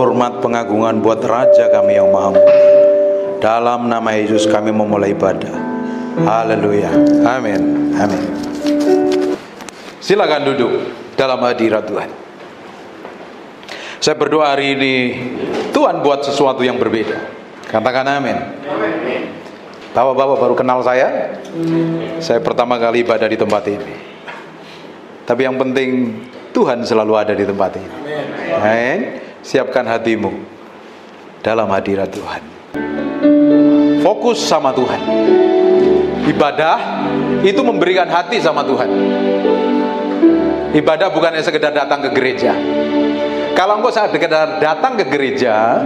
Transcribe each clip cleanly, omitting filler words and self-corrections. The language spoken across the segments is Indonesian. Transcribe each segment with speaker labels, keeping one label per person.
Speaker 1: hormat pengagungan buat Raja kami yang Maha Mulia. Dalam nama Yesus kami memulai ibadah. Haleluya. Amin. Amin. Silakan duduk dalam hadirat Tuhan. Saya berdoa hari ini Tuhan buat sesuatu yang berbeda. Katakan amin. Bapak-bapak baru kenal saya. Saya pertama kali ibadah di tempat ini. Tapi yang penting Tuhan selalu ada di tempat ini. Amin. Siapkan hatimu dalam hadirat Tuhan. Fokus sama Tuhan. Ibadah itu memberikan hati sama Tuhan. Ibadah bukan hanya sekedar datang ke gereja. Kalau engkau sekedar datang ke gereja,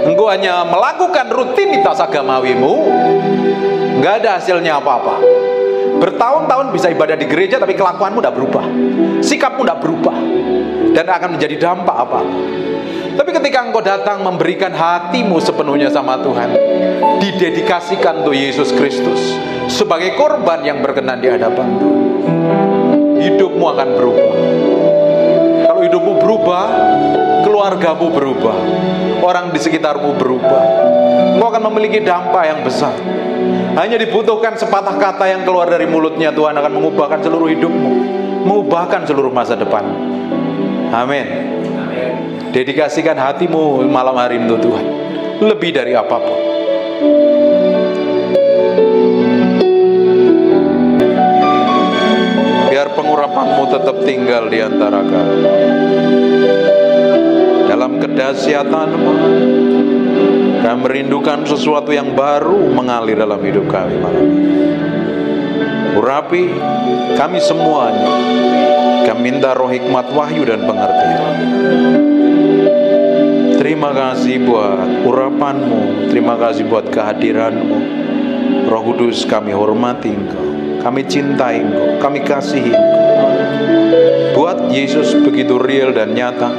Speaker 1: engkau hanya melakukan rutinitas agamawimu, nggak ada hasilnya apa-apa. Bertahun-tahun bisa ibadah di gereja, tapi kelakuanmu udah berubah, sikapmu udah berubah, dan akan menjadi dampak apa-apa. Tapi ketika engkau datang memberikan hatimu sepenuhnya sama Tuhan, didedikasikan untuk Yesus Kristus sebagai korban yang berkenan di hadapan Tuhan, hidupmu akan berubah. Kalau hidupmu berubah, keluargamu berubah, orang di sekitarmu berubah. Engkau akan memiliki dampak yang besar. Hanya dibutuhkan sepatah kata yang keluar dari mulutnya, Tuhan akan mengubahkan seluruh hidupmu, mengubahkan seluruh masa depan. Amin. Dedikasikan hatimu malam hari untuk Tuhan, lebih dari apapun. Biar pengurapanmu tetap tinggal di antara kami. Dalam kedahsyatanmu, kami merindukan sesuatu yang baru mengalir dalam hidup kami malam ini. Urapi kami semuanya. Kami minta roh hikmat, wahyu, dan pengertian. Terima kasih buat urapanmu, terima kasih buat kehadiranmu. Roh Kudus, kami hormati Engkau, kami cintai Engkau, kami kasihi Engkau. Buat Yesus begitu real dan nyata,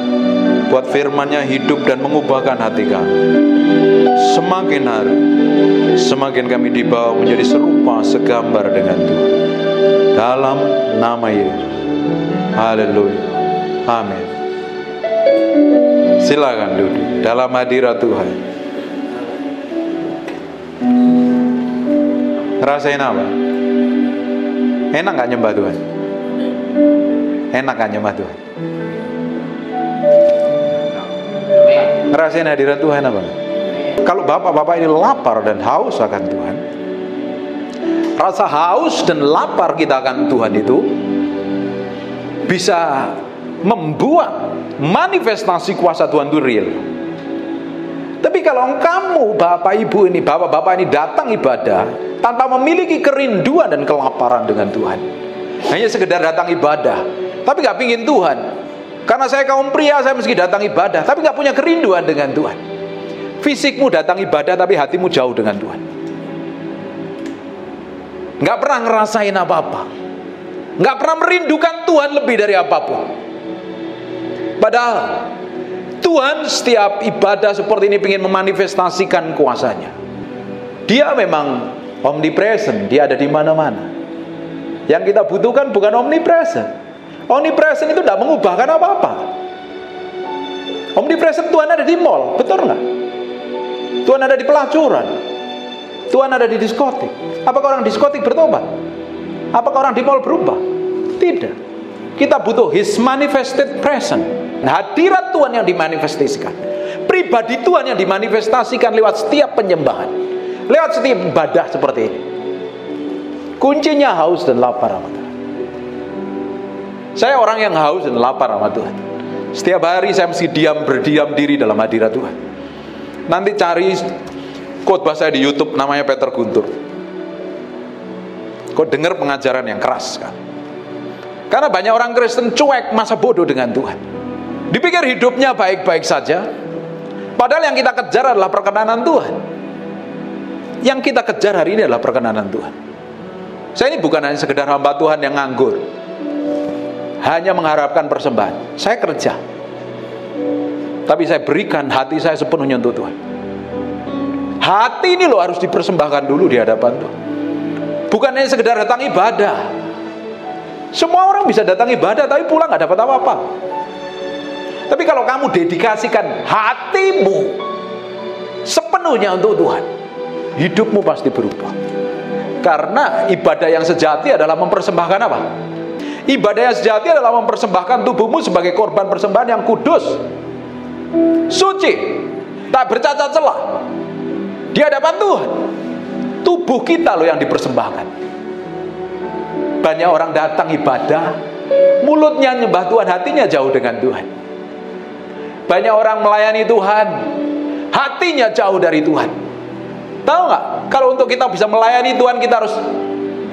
Speaker 1: buat firman-Nya hidup dan mengubahkan hati kami. Semakin hari, semakin kami dibawa menjadi serupa segambar dengan Tuhan. Dalam nama Yesus. Haleluya. Amin. Silakan duduk dalam hadirat Tuhan. Rasain apa? Enak gak nyembah Tuhan? Enak gak nyembah Tuhan? Rasain hadirat Tuhan apa? Kalau bapak-bapak ini lapar dan haus akan Tuhan, rasa haus dan lapar kita akan Tuhan itu bisa membuat manifestasi kuasa Tuhan itu real. Tapi kalau kamu, bapak ibu ini, bapak-bapak ini datang ibadah tanpa memiliki kerinduan dan kelaparan dengan Tuhan, hanya sekedar datang ibadah tapi gak pingin Tuhan, karena saya kaum pria, saya mesti datang ibadah tapi gak punya kerinduan dengan Tuhan. Fisikmu datang ibadah tapi hatimu jauh dengan Tuhan, gak pernah ngerasain apa-apa, gak pernah merindukan Tuhan lebih dari apapun. Padahal Tuhan setiap ibadah seperti ini ingin memanifestasikan kuasanya. Dia memang omnipresent, dia ada di mana-mana. Yang kita butuhkan bukan omnipresent. Omnipresent itu tidak mengubahkan apa-apa. Omnipresent Tuhan ada di mall, betul nggak? Tuhan ada di pelacuran, Tuhan ada di diskotik. Apakah orang diskotik bertobat? Apakah orang di mall berubah? Tidak. Kita butuh His manifested presence. Hadirat Tuhan yang dimanifestasikan, pribadi Tuhan yang dimanifestasikan lewat setiap penyembahan, lewat setiap ibadah seperti ini. Kuncinya haus dan lapar sama Tuhan. Saya orang yang haus dan lapar sama Tuhan. Setiap hari saya mesti berdiam diri dalam hadirat Tuhan. Nanti cari khotbah saya di YouTube, namanya Peter Guntur. Kau dengar pengajaran yang keras kan? Karena banyak orang Kristen cuek, masa bodoh dengan Tuhan. Dipikir hidupnya baik-baik saja, padahal yang kita kejar adalah perkenanan Tuhan. Yang kita kejar hari ini adalah perkenanan Tuhan. Saya ini bukan hanya sekedar hamba Tuhan yang nganggur, hanya mengharapkan persembahan. Saya kerja, tapi saya berikan hati saya sepenuhnya untuk Tuhan. Hati ini loh harus dipersembahkan dulu di hadapan Tuhan. Bukan hanya sekedar datang ibadah. Semua orang bisa datang ibadah tapi pulang gak dapat apa-apa. Tapi kalau kamu dedikasikan hatimu sepenuhnya untuk Tuhan, hidupmu pasti berubah. Karena ibadah yang sejati adalah mempersembahkan apa? Ibadah yang sejati adalah mempersembahkan tubuhmu sebagai korban persembahan yang kudus, suci, tak bercacat celah di hadapan Tuhan. Tubuh kita loh yang dipersembahkan. Banyak orang datang ibadah, mulutnya nyembah Tuhan, hatinya jauh dengan Tuhan. Banyak orang melayani Tuhan, hatinya jauh dari Tuhan. Tahu nggak? Kalau untuk kita bisa melayani Tuhan, kita harus,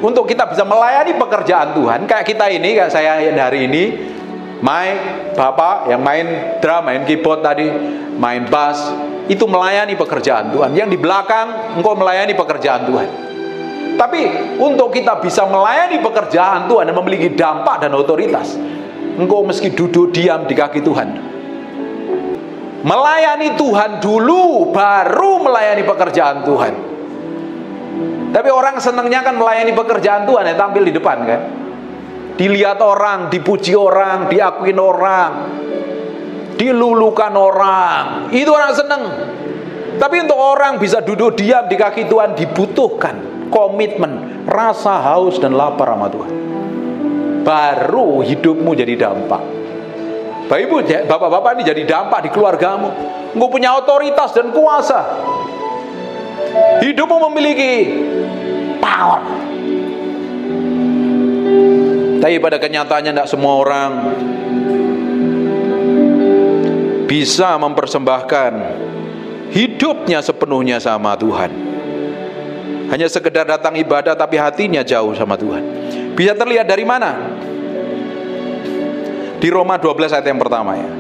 Speaker 1: untuk kita bisa melayani pekerjaan Tuhan, kayak kita ini, kayak saya hari ini, Bapak yang main drum, main keyboard tadi, main bass, itu melayani pekerjaan Tuhan. Yang di belakang, engkau melayani pekerjaan Tuhan. Tapi untuk kita bisa melayani pekerjaan Tuhan dan memiliki dampak dan otoritas, engkau meski duduk diam di kaki Tuhan. Melayani Tuhan dulu, baru melayani pekerjaan Tuhan. Tapi orang senangnya kan melayani pekerjaan Tuhan, yang tampil di depan kan, dilihat orang, dipuji orang, diakuin orang, dilulukan orang, itu orang senang. Tapi untuk orang bisa duduk diam di kaki Tuhan, dibutuhkan komitmen, rasa haus dan lapar sama Tuhan. Baru hidupmu jadi dampak. Bapak Ibu, bapak-bapak ini jadi dampak di keluargamu. Engkau punya otoritas dan kuasa. Hidupmu memiliki power. Tapi pada kenyataannya tidak semua orang bisa mempersembahkan hidupnya sepenuhnya sama Tuhan. Hanya sekedar datang ibadah tapi hatinya jauh sama Tuhan. Bisa terlihat dari mana? Di Roma 12 ayat yang pertama ya.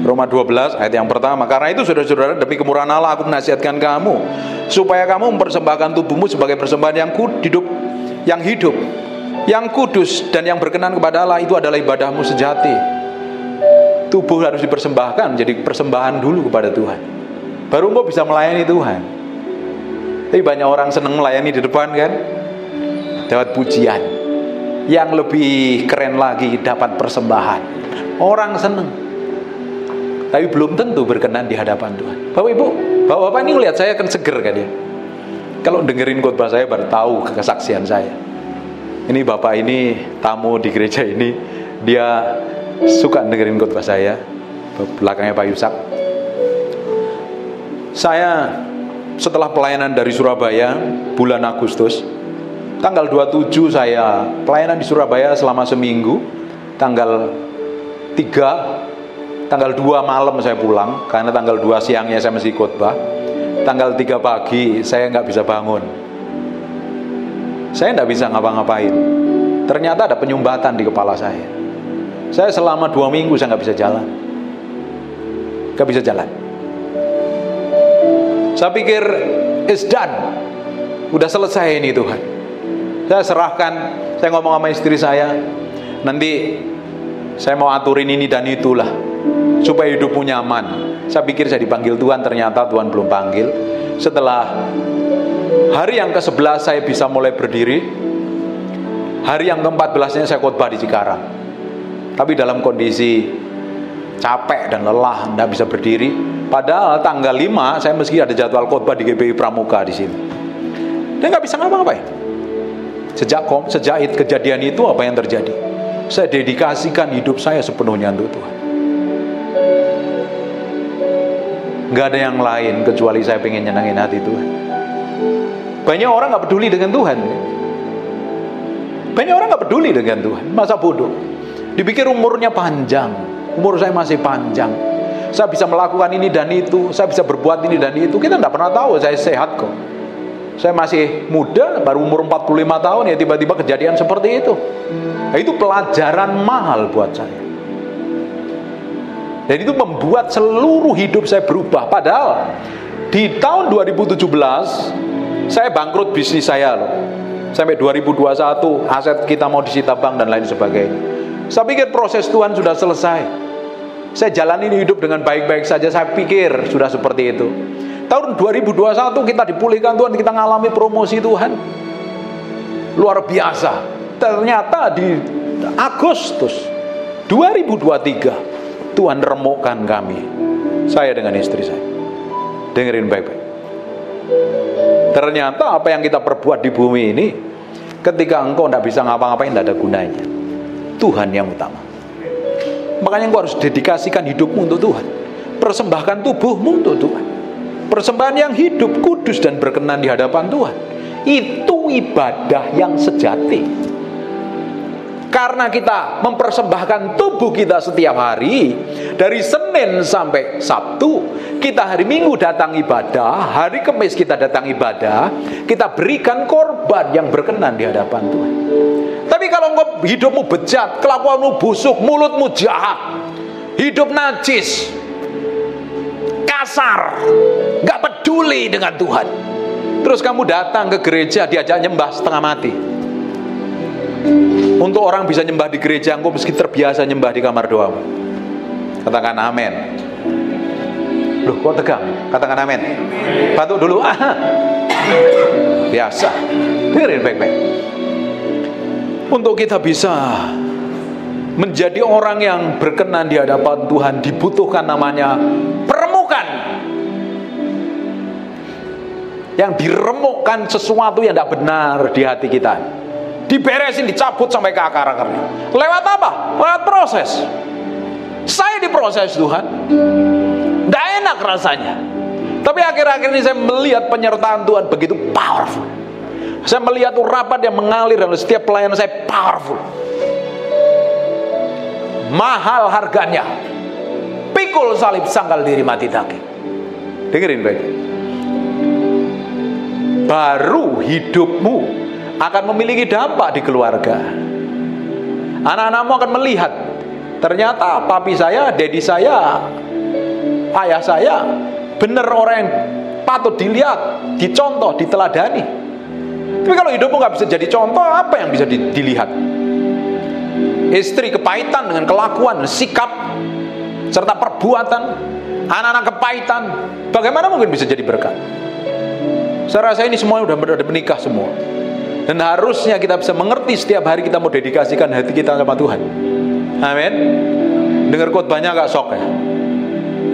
Speaker 1: Roma 12 ayat yang pertama. Karena itu saudara-saudara, demi kemurahan Allah aku menasihatkan kamu supaya kamu mempersembahkan tubuhmu sebagai persembahan yang hidup, yang kudus dan yang berkenan kepada Allah. Itu adalah ibadahmu sejati. Tubuh harus dipersembahkan, jadi persembahan dulu kepada Tuhan, baru engkau bisa melayani Tuhan. Tapi banyak orang senang melayani di depan kan, dapat pujian. Yang lebih keren lagi dapat persembahan. Orang senang, tapi belum tentu berkenan di hadapan Tuhan. Bapak Ibu, Bapak-bapak ini melihat saya kan seger kan ya. Kalau dengerin khotbah saya baru tahu kesaksian saya. Ini Bapak ini tamu di gereja ini, dia suka dengerin khotbah saya. Belakangnya Pak Yusak. Saya setelah pelayanan dari Surabaya bulan Agustus, tanggal 27 saya pelayanan di Surabaya selama seminggu. Tanggal 3, tanggal 2 malam saya pulang, karena tanggal 2 siangnya saya masih khotbah. Tanggal 3 pagi saya nggak bisa bangun, saya nggak bisa ngapa-ngapain. Ternyata ada penyumbatan di kepala saya. Saya selama 2 minggu saya nggak bisa jalan, nggak bisa jalan. Saya pikir it's done, udah selesai ini Tuhan. Saya serahkan, saya ngomong sama istri saya, nanti saya mau aturin ini dan itulah supaya hidupmu nyaman. Saya pikir saya dipanggil Tuhan, ternyata Tuhan belum panggil. Setelah hari yang ke-11 saya bisa mulai berdiri. Hari yang ke-14-nya saya khotbah di Cikarang. Tapi dalam kondisi capek dan lelah, tidak bisa berdiri. Padahal tanggal 5 saya meski ada jadwal khotbah di GBI Pramuka di sini. Dan nggak bisa ngapa-ngapain. Sejak kejadian itu apa yang terjadi? Saya dedikasikan hidup saya sepenuhnya untuk Tuhan. Nggak ada yang lain kecuali saya pengen nyenangin hati Tuhan. Banyak orang nggak peduli dengan Tuhan. Banyak orang nggak peduli dengan Tuhan. Masa bodoh. Dipikir umurnya panjang. Umur saya masih panjang. Saya bisa melakukan ini dan itu. Saya bisa berbuat ini dan itu. Kita tidak pernah tahu saya sehat kok. Saya masih muda, baru umur 45 tahun ya tiba-tiba kejadian seperti itu. Nah, itu pelajaran mahal buat saya. Dan itu membuat seluruh hidup saya berubah. Padahal di tahun 2017 saya bangkrut bisnis saya loh. Sampai 2021 aset kita mau disita bank dan lain sebagainya. Saya pikir proses Tuhan sudah selesai. Saya jalani hidup dengan baik-baik saja. Saya pikir sudah seperti itu. Tahun 2021 kita dipulihkan Tuhan, kita ngalami promosi Tuhan. luar biasa. Ternyata di Agustus 2023 Tuhan remukkan kami, saya dengan istri saya. Dengerin baik-baik. Ternyata apa yang kita perbuat di bumi ini, ketika engkau tidak bisa ngapa-ngapain, tidak ada gunanya. Tuhan yang utama. Makanya engkau harus dedikasikan hidupmu untuk Tuhan. Persembahkan tubuhmu untuk Tuhan. Persembahan yang hidup, kudus, dan berkenan di hadapan Tuhan. Itu ibadah yang sejati. Karena kita mempersembahkan tubuh kita setiap hari, dari Senin sampai Sabtu, kita hari Minggu datang ibadah, hari Kamis kita datang ibadah, kita berikan korban yang berkenan di hadapan Tuhan. Tapi kalau engkau hidupmu bejat, kelakuanmu busuk, mulutmu jahat, hidup najis, kasar, gak peduli dengan Tuhan, terus kamu datang ke gereja diajak nyembah setengah mati. Untuk orang bisa nyembah di gereja, engkau meski terbiasa nyembah di kamar doamu. Katakan amin. Loh, kok tegang? Katakan amin. Batuk dulu. Biasa. Dengerin baik-baik. Untuk kita bisa menjadi orang yang berkenan di hadapan Tuhan, dibutuhkan namanya perempukan. Yang diremukkan sesuatu yang tidak benar di hati kita, diberesin, dicabut sampai ke akar-akarnya. Lewat apa? Lewat proses. Saya diproses Tuhan, tidak enak rasanya. Tapi akhir-akhir ini saya melihat penyertaan Tuhan begitu powerful. Saya melihat urapan yang mengalir dalam setiap pelayanan saya powerful. Mahal harganya. Pikul salib sangkal diri mati daging. Dengerin baik. Baru hidupmu akan memiliki dampak di keluarga. Anak-anakmu akan melihat, ternyata papi saya, dedi saya, ayah saya benar orang yang patut dilihat, dicontoh, diteladani. Tapi kalau hidupmu gak bisa jadi contoh, apa yang bisa dilihat? Istri kepahitan dengan kelakuan, sikap, serta perbuatan. Anak-anak kepahitan, bagaimana mungkin bisa jadi berkat? Saya rasa ini semuanya udah menikah semua. Dan harusnya kita bisa mengerti setiap hari kita mau dedikasikan hati kita sama Tuhan. Amin. Dengar khotbahnya agak sok ya?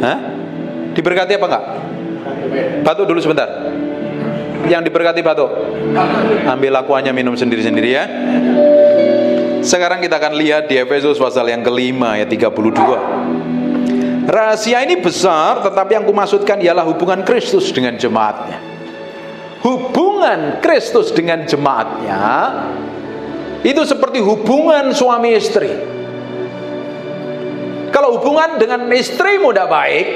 Speaker 1: Hah? Diberkati apa enggak? Batuk dulu sebentar. Yang diberkati batuk. Ambil aquanya, minum sendiri-sendiri ya. Sekarang kita akan lihat di Efesus pasal yang kelima ayat 32. Rahasia ini besar, tetapi yang kumaksudkan ialah hubungan Kristus dengan jemaatnya. Hubungan Kristus dengan jemaatnya itu seperti hubungan suami istri. Kalau hubungan dengan istrimu tidak baik,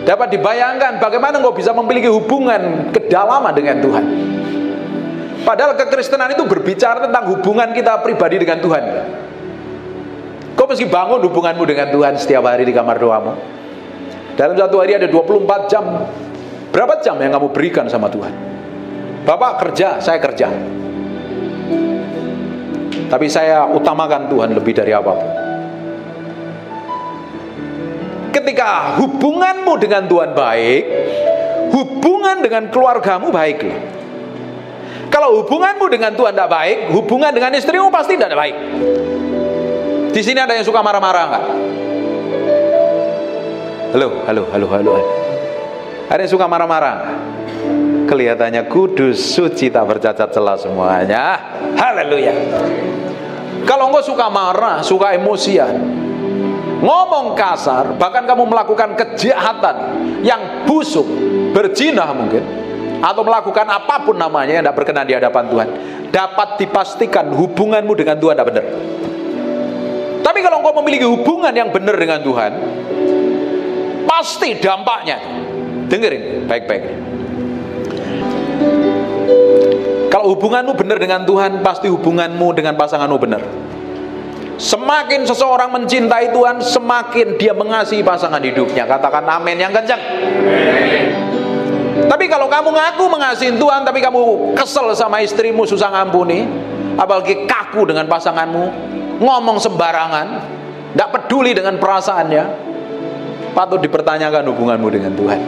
Speaker 1: dapat dibayangkan bagaimana engkau bisa memiliki hubungan kedalaman dengan Tuhan. Padahal kekristenan itu berbicara tentang hubungan kita pribadi dengan Tuhan. Kau mesti bangun hubunganmu dengan Tuhan setiap hari di kamar doamu. Dalam satu hari ada 24 jam. Berapa jam yang kamu berikan sama Tuhan? Bapak kerja, saya kerja. Tapi saya utamakan Tuhan lebih dari apapun. Ketika hubunganmu dengan Tuhan baik, hubungan dengan keluargamu baik. Kalau hubunganmu dengan Tuhan tidak baik, hubungan dengan istrimu pasti tidak baik. Di sini ada yang suka marah-marah enggak? Halo. Ada yang suka marah-marah? Kelihatannya kudus, suci, tak bercacat celah semuanya. Haleluya. Kalau engkau suka marah, suka emosian, ngomong kasar, bahkan kamu melakukan kejahatan yang busuk, berzina mungkin, atau melakukan apapun namanya yang tidak berkenan di hadapan Tuhan, dapat dipastikan hubunganmu dengan Tuhan tidak benar. Tapi kalau engkau memiliki hubungan yang benar dengan Tuhan, pasti dampaknya, dengerin baik-baik. Kalau hubunganmu benar dengan Tuhan, pasti hubunganmu dengan pasanganmu benar. Semakin seseorang mencintai Tuhan, semakin dia mengasihi pasangan hidupnya. Katakan amin yang kencang. Tapi kalau kamu ngaku mengasihi Tuhan, tapi kamu kesel sama istrimu, susah ngampuni, apalagi kaku dengan pasanganmu, ngomong sembarangan, tidak peduli dengan perasaannya, patut dipertanyakan hubunganmu dengan Tuhan.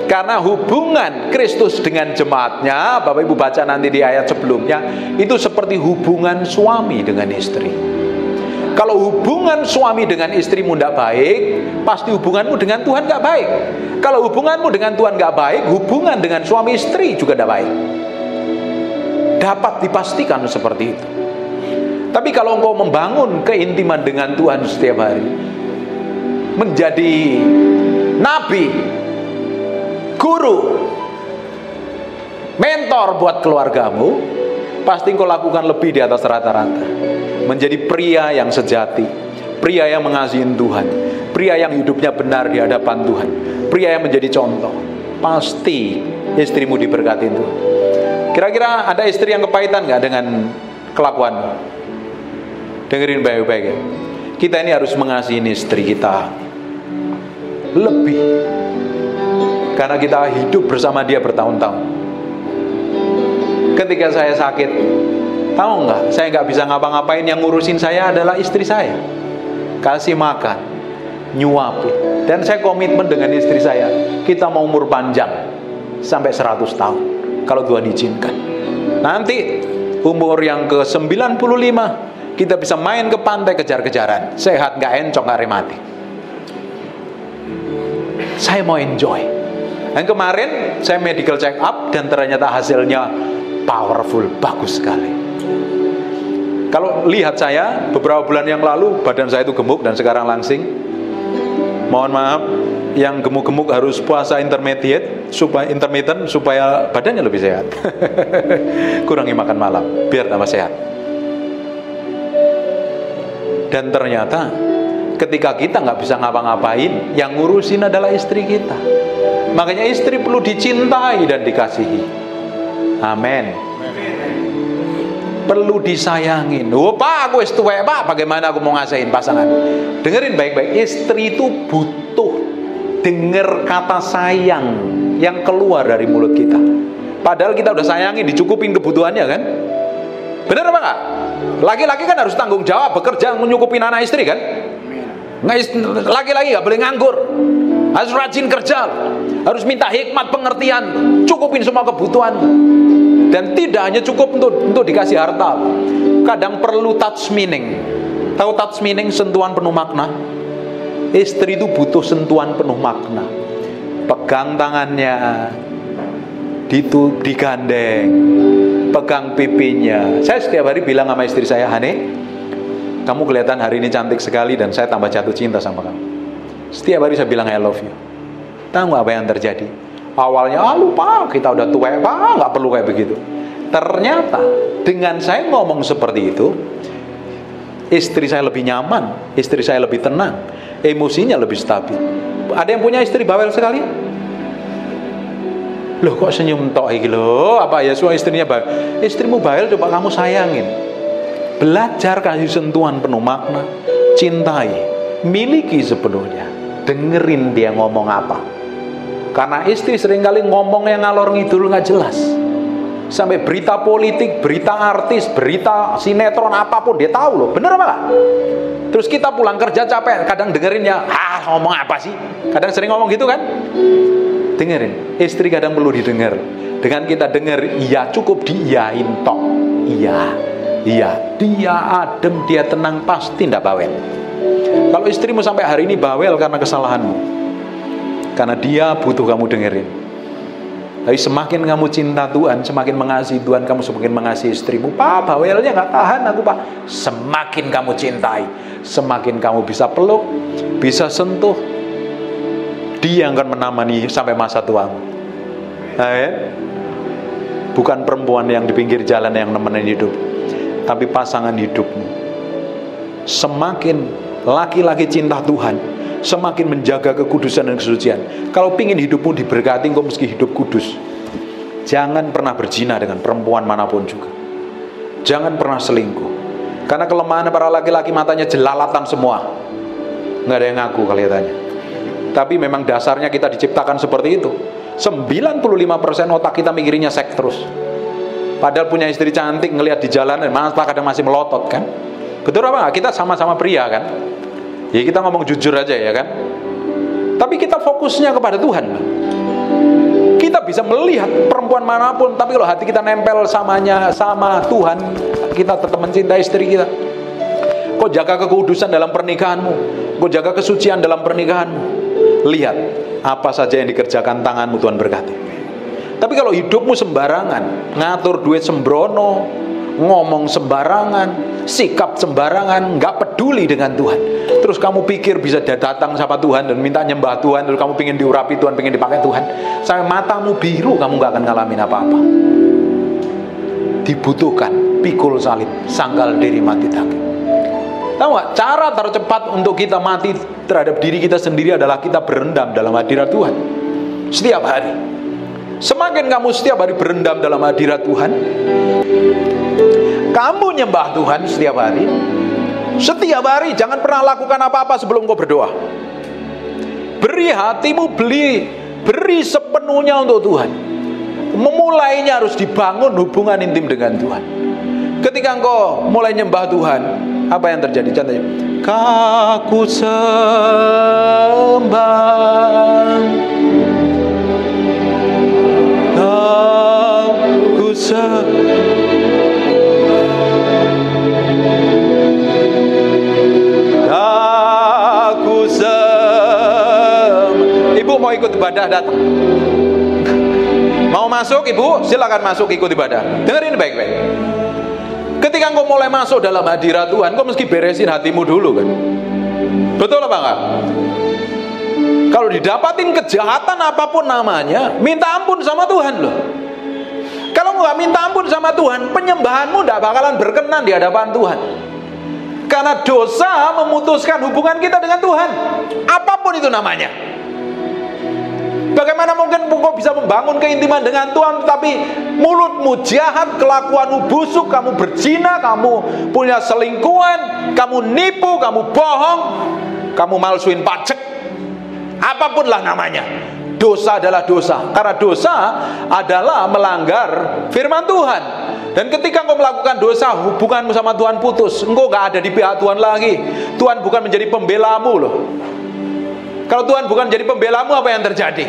Speaker 1: Karena hubungan Kristus dengan jemaatnya, Bapak Ibu baca nanti di ayat sebelumnya, itu seperti hubungan suami dengan istri. Kalau hubungan suami dengan istrimu tidak baik, pasti hubunganmu dengan Tuhan tidak baik. Kalau hubunganmu dengan Tuhan tidak baik, hubungan dengan suami istri juga tidak baik. Dapat dipastikan seperti itu. Tapi kalau engkau membangun keintiman dengan Tuhan setiap hari, menjadi nabi, guru, mentor buat keluargamu, pasti engkau lakukan lebih di atas rata-rata. Menjadi pria yang sejati, pria yang mengasihi Tuhan, pria yang hidupnya benar di hadapan Tuhan, pria yang menjadi contoh. Pasti istrimu diberkati Tuhan. Kira-kira ada istri yang kepahitan nggak dengan kelakuanmu? Dengerin baik-baik ya. Kita ini harus mengasihi istri kita lebih, karena kita hidup bersama dia bertahun-tahun. Ketika saya sakit, tahu nggak, saya nggak bisa ngapa-ngapain, yang ngurusin saya adalah istri saya. Kasih makan, nyuapin. Dan saya komitmen dengan istri saya, kita mau umur panjang sampai 100 tahun kalau Tuhan izinkan. Nanti umur yang ke 95 kita bisa main ke pantai kejar-kejaran, sehat, nggak encok, nggak rematik. Saya mau enjoy. Dan kemarin saya medical check up dan ternyata hasilnya powerful, bagus sekali. Kalau lihat saya beberapa bulan yang lalu, badan saya itu gemuk dan sekarang langsing. Mohon maaf, yang gemuk-gemuk harus puasa intermittent supaya badannya lebih sehat. Kurangi makan malam biar tambah sehat. Dan ternyata ketika kita nggak bisa ngapa-ngapain, yang ngurusin adalah istri kita. Makanya istri perlu dicintai dan dikasihi. Amin. Perlu disayangin. Oh Pak, aku tuwek Pak, bagaimana aku mau ngasain pasangan? Dengerin baik-baik, istri itu butuh denger kata sayang yang keluar dari mulut kita. Padahal kita udah sayangin, dicukupin kebutuhannya kan? Bener apa enggak? Laki-laki kan harus tanggung jawab, bekerja menyukupin anak istri kan? Laki-laki gak boleh nganggur, harus rajin kerja, harus minta hikmat pengertian, cukupin semua kebutuhan. Dan tidak hanya cukup untuk dikasih harta, kadang perlu touch meaning. Tahu touch meaning? Sentuhan penuh makna. Istri itu butuh sentuhan penuh makna. Pegang tangannya, digandeng, pegang pipinya. Saya setiap hari bilang sama istri saya, Hane, kamu kelihatan hari ini cantik sekali dan saya tambah jatuh cinta sama kamu. Setiap hari saya bilang I love you. Tahu apa yang terjadi? Awalnya, lupa, kita udah tua Pak, nggak perlu kayak begitu. Ternyata dengan saya ngomong seperti itu, istri saya lebih nyaman, istri saya lebih tenang, emosinya lebih stabil. Ada yang punya istri bawel sekali? Loh kok senyum tok iki lho? Apa ya semua istrinya bawel? Istrimu bawel coba kamu sayangin. Belajar kasih sentuhan penuh makna, cintai, miliki sepenuhnya, dengerin dia ngomong apa. Karena istri seringkali ngomong yang ngalor ngidul nggak jelas. Sampai berita politik, berita artis, berita sinetron apapun dia tahu loh. Bener apa nggak? Terus kita pulang kerja capek, kadang dengerinnya, ngomong apa sih? Kadang sering ngomong gitu kan? Dengerin, istri kadang perlu didengar. Dengan kita denger, iya cukup diiyain tok. Iya, dia adem, dia tenang, pasti ndak bawel. Kalau istrimu sampai hari ini bawel karena kesalahanmu, karena dia butuh kamu dengerin. Tapi semakin kamu cinta Tuhan, semakin mengasihi Tuhan, kamu semakin mengasihi istrimu. Pak, bawelnya nggak tahan aku Pak. Semakin kamu cintai, semakin kamu bisa peluk, bisa sentuh. Dia akan menemani sampai masa tuamu. Bukan perempuan yang di pinggir jalan yang nemenin hidup, tapi pasangan hidupmu. Semakin laki-laki cinta Tuhan, semakin menjaga kekudusan dan kesucian. Kalau pingin hidupmu diberkati, engkau mesti hidup kudus. Jangan pernah berzina dengan perempuan manapun juga. Jangan pernah selingkuh. Karena kelemahan para laki-laki matanya jelalatan semua. Nggak ada yang ngaku kelihatannya. Tapi memang dasarnya kita diciptakan seperti itu. 95% otak kita mikirinnya seks terus. Padahal punya istri cantik, ngelihat di jalan, malah kadang masih melotot kan. Betul apa nggak? Kita sama-sama pria kan. Ya kita ngomong jujur aja ya kan. Tapi kita fokusnya kepada Tuhan. Kita bisa melihat perempuan manapun, tapi kalau hati kita nempel sama Tuhan, kita tetap mencintai istri kita. Kau jaga kekudusan dalam pernikahanmu, kau jaga kesucian dalam pernikahanmu. Lihat apa saja yang dikerjakan tanganmu, Tuhan berkati. Tapi kalau hidupmu sembarangan, ngatur duit sembrono, ngomong sembarangan, sikap sembarangan, nggak peduli dengan Tuhan, terus kamu pikir bisa datang sama Tuhan dan minta nyembah Tuhan, terus kamu pengen diurapi Tuhan, pengen dipakai Tuhan, sampai matamu biru, kamu nggak akan ngalamin apa-apa. Dibutuhkan pikul salib, sangkal diri mati takut. Tahu nggak, cara tercepat untuk kita mati terhadap diri kita sendiri adalah kita berendam dalam hadirat Tuhan setiap hari. Semakin kamu setiap hari berendam dalam hadirat Tuhan, kamu nyembah Tuhan setiap hari, jangan pernah lakukan apa-apa sebelum kau berdoa. Beri hatimu, beri sepenuhnya untuk Tuhan. Memulainya harus dibangun hubungan intim dengan Tuhan. Ketika engkau mulai nyembah Tuhan, apa yang terjadi? Contohnya, Aku sembah, Aku sembah. Ibu mau ikut ibadah, datang. Mau masuk ibu? Silakan masuk ikut ibadah. Dengerin baik-baik. Ketika engkau mulai masuk dalam hadirat Tuhan, engkau mesti beresin hatimu dulu kan. Betul apa enggak? Kalau didapatin kejahatan apapun namanya, minta ampun sama Tuhan loh. Kalau enggak minta ampun sama Tuhan, penyembahanmu enggak bakalan berkenan di hadapan Tuhan. Karena dosa memutuskan hubungan kita dengan Tuhan, apapun itu namanya. Bagaimana mungkin engkau bisa membangun keintiman dengan Tuhan, tapi mulutmu jahat, kelakuanmu busuk, kamu berzina, kamu punya selingkuhan, kamu nipu, kamu bohong, kamu malsuin pajak, apapun lah namanya. Dosa adalah dosa, karena dosa adalah melanggar firman Tuhan. Dan ketika engkau melakukan dosa, hubunganmu sama Tuhan putus. Engkau gak ada di pihak Tuhan lagi. Tuhan bukan menjadi pembelamu loh. Kalau Tuhan bukan jadi pembelamu, apa yang terjadi?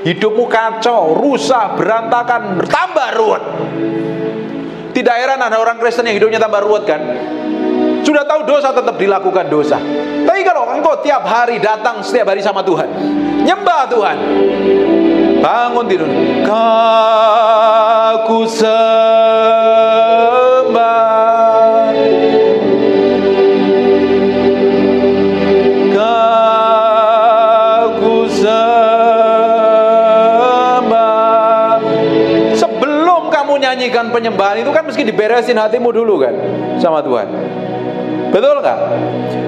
Speaker 1: Hidupmu kacau, rusak, berantakan, tambah ruwet. Tidak heran ada orang Kristen yang hidupnya tambah ruwet kan? Sudah tahu dosa tetap dilakukan dosa. Tapi kalau engkau tiap hari datang setiap hari sama Tuhan, nyembah Tuhan, bangun tidur, Aku sembah, nyanyikan penyembahan itu kan mesti diberesin hatimu dulu kan sama Tuhan. Betul nggak?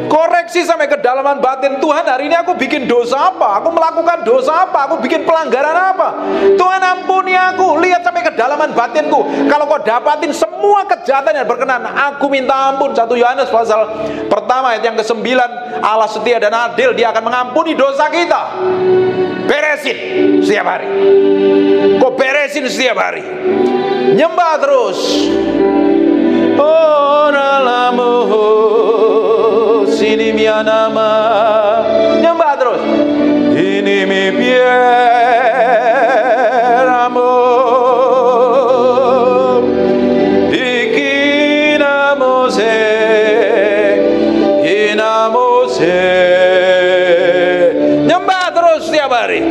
Speaker 1: Koreksi sampai kedalaman batin. Tuhan, hari ini aku bikin dosa apa? Aku melakukan dosa apa? Aku bikin pelanggaran apa? Tuhan ampuni aku. Lihat sampai kedalaman batinku. Kalau kau dapatin semua kejahatan yang berkenan, aku minta ampun. 1 Yohanes pasal pertama ayat yang ke-9, Allah setia dan adil, Dia akan mengampuni dosa kita. Beresin setiap hari. Kau beresin setiap hari. Nyembah terus. Oh nalamu sini mia nama. Nyembah terus. Ini mi pieramu ikinamose inamose. Nyembah terus setiap hari.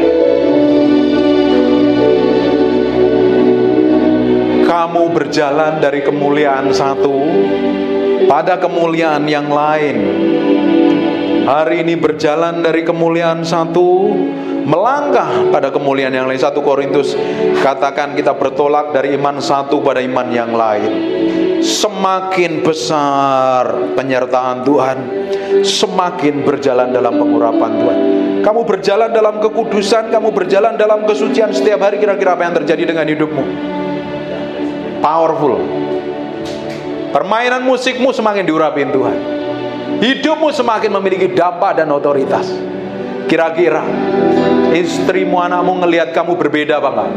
Speaker 1: Kamu berjalan dari kemuliaan satu pada kemuliaan yang lain. Hari ini berjalan dari kemuliaan satu melangkah pada kemuliaan yang lain. 1 Korintus katakan kita bertolak dari iman satu pada iman yang lain. Semakin besar penyertaan Tuhan, semakin berjalan dalam pengurapan Tuhan. Kamu berjalan dalam kekudusan, kamu berjalan dalam kesucian setiap hari. Kira-kira apa yang terjadi dengan hidupmu? Powerful. Permainan musikmu semakin diurapin Tuhan. Hidupmu semakin memiliki dampak dan otoritas. Kira-kira istrimu, anakmu ngelihat kamu berbeda apa enggak?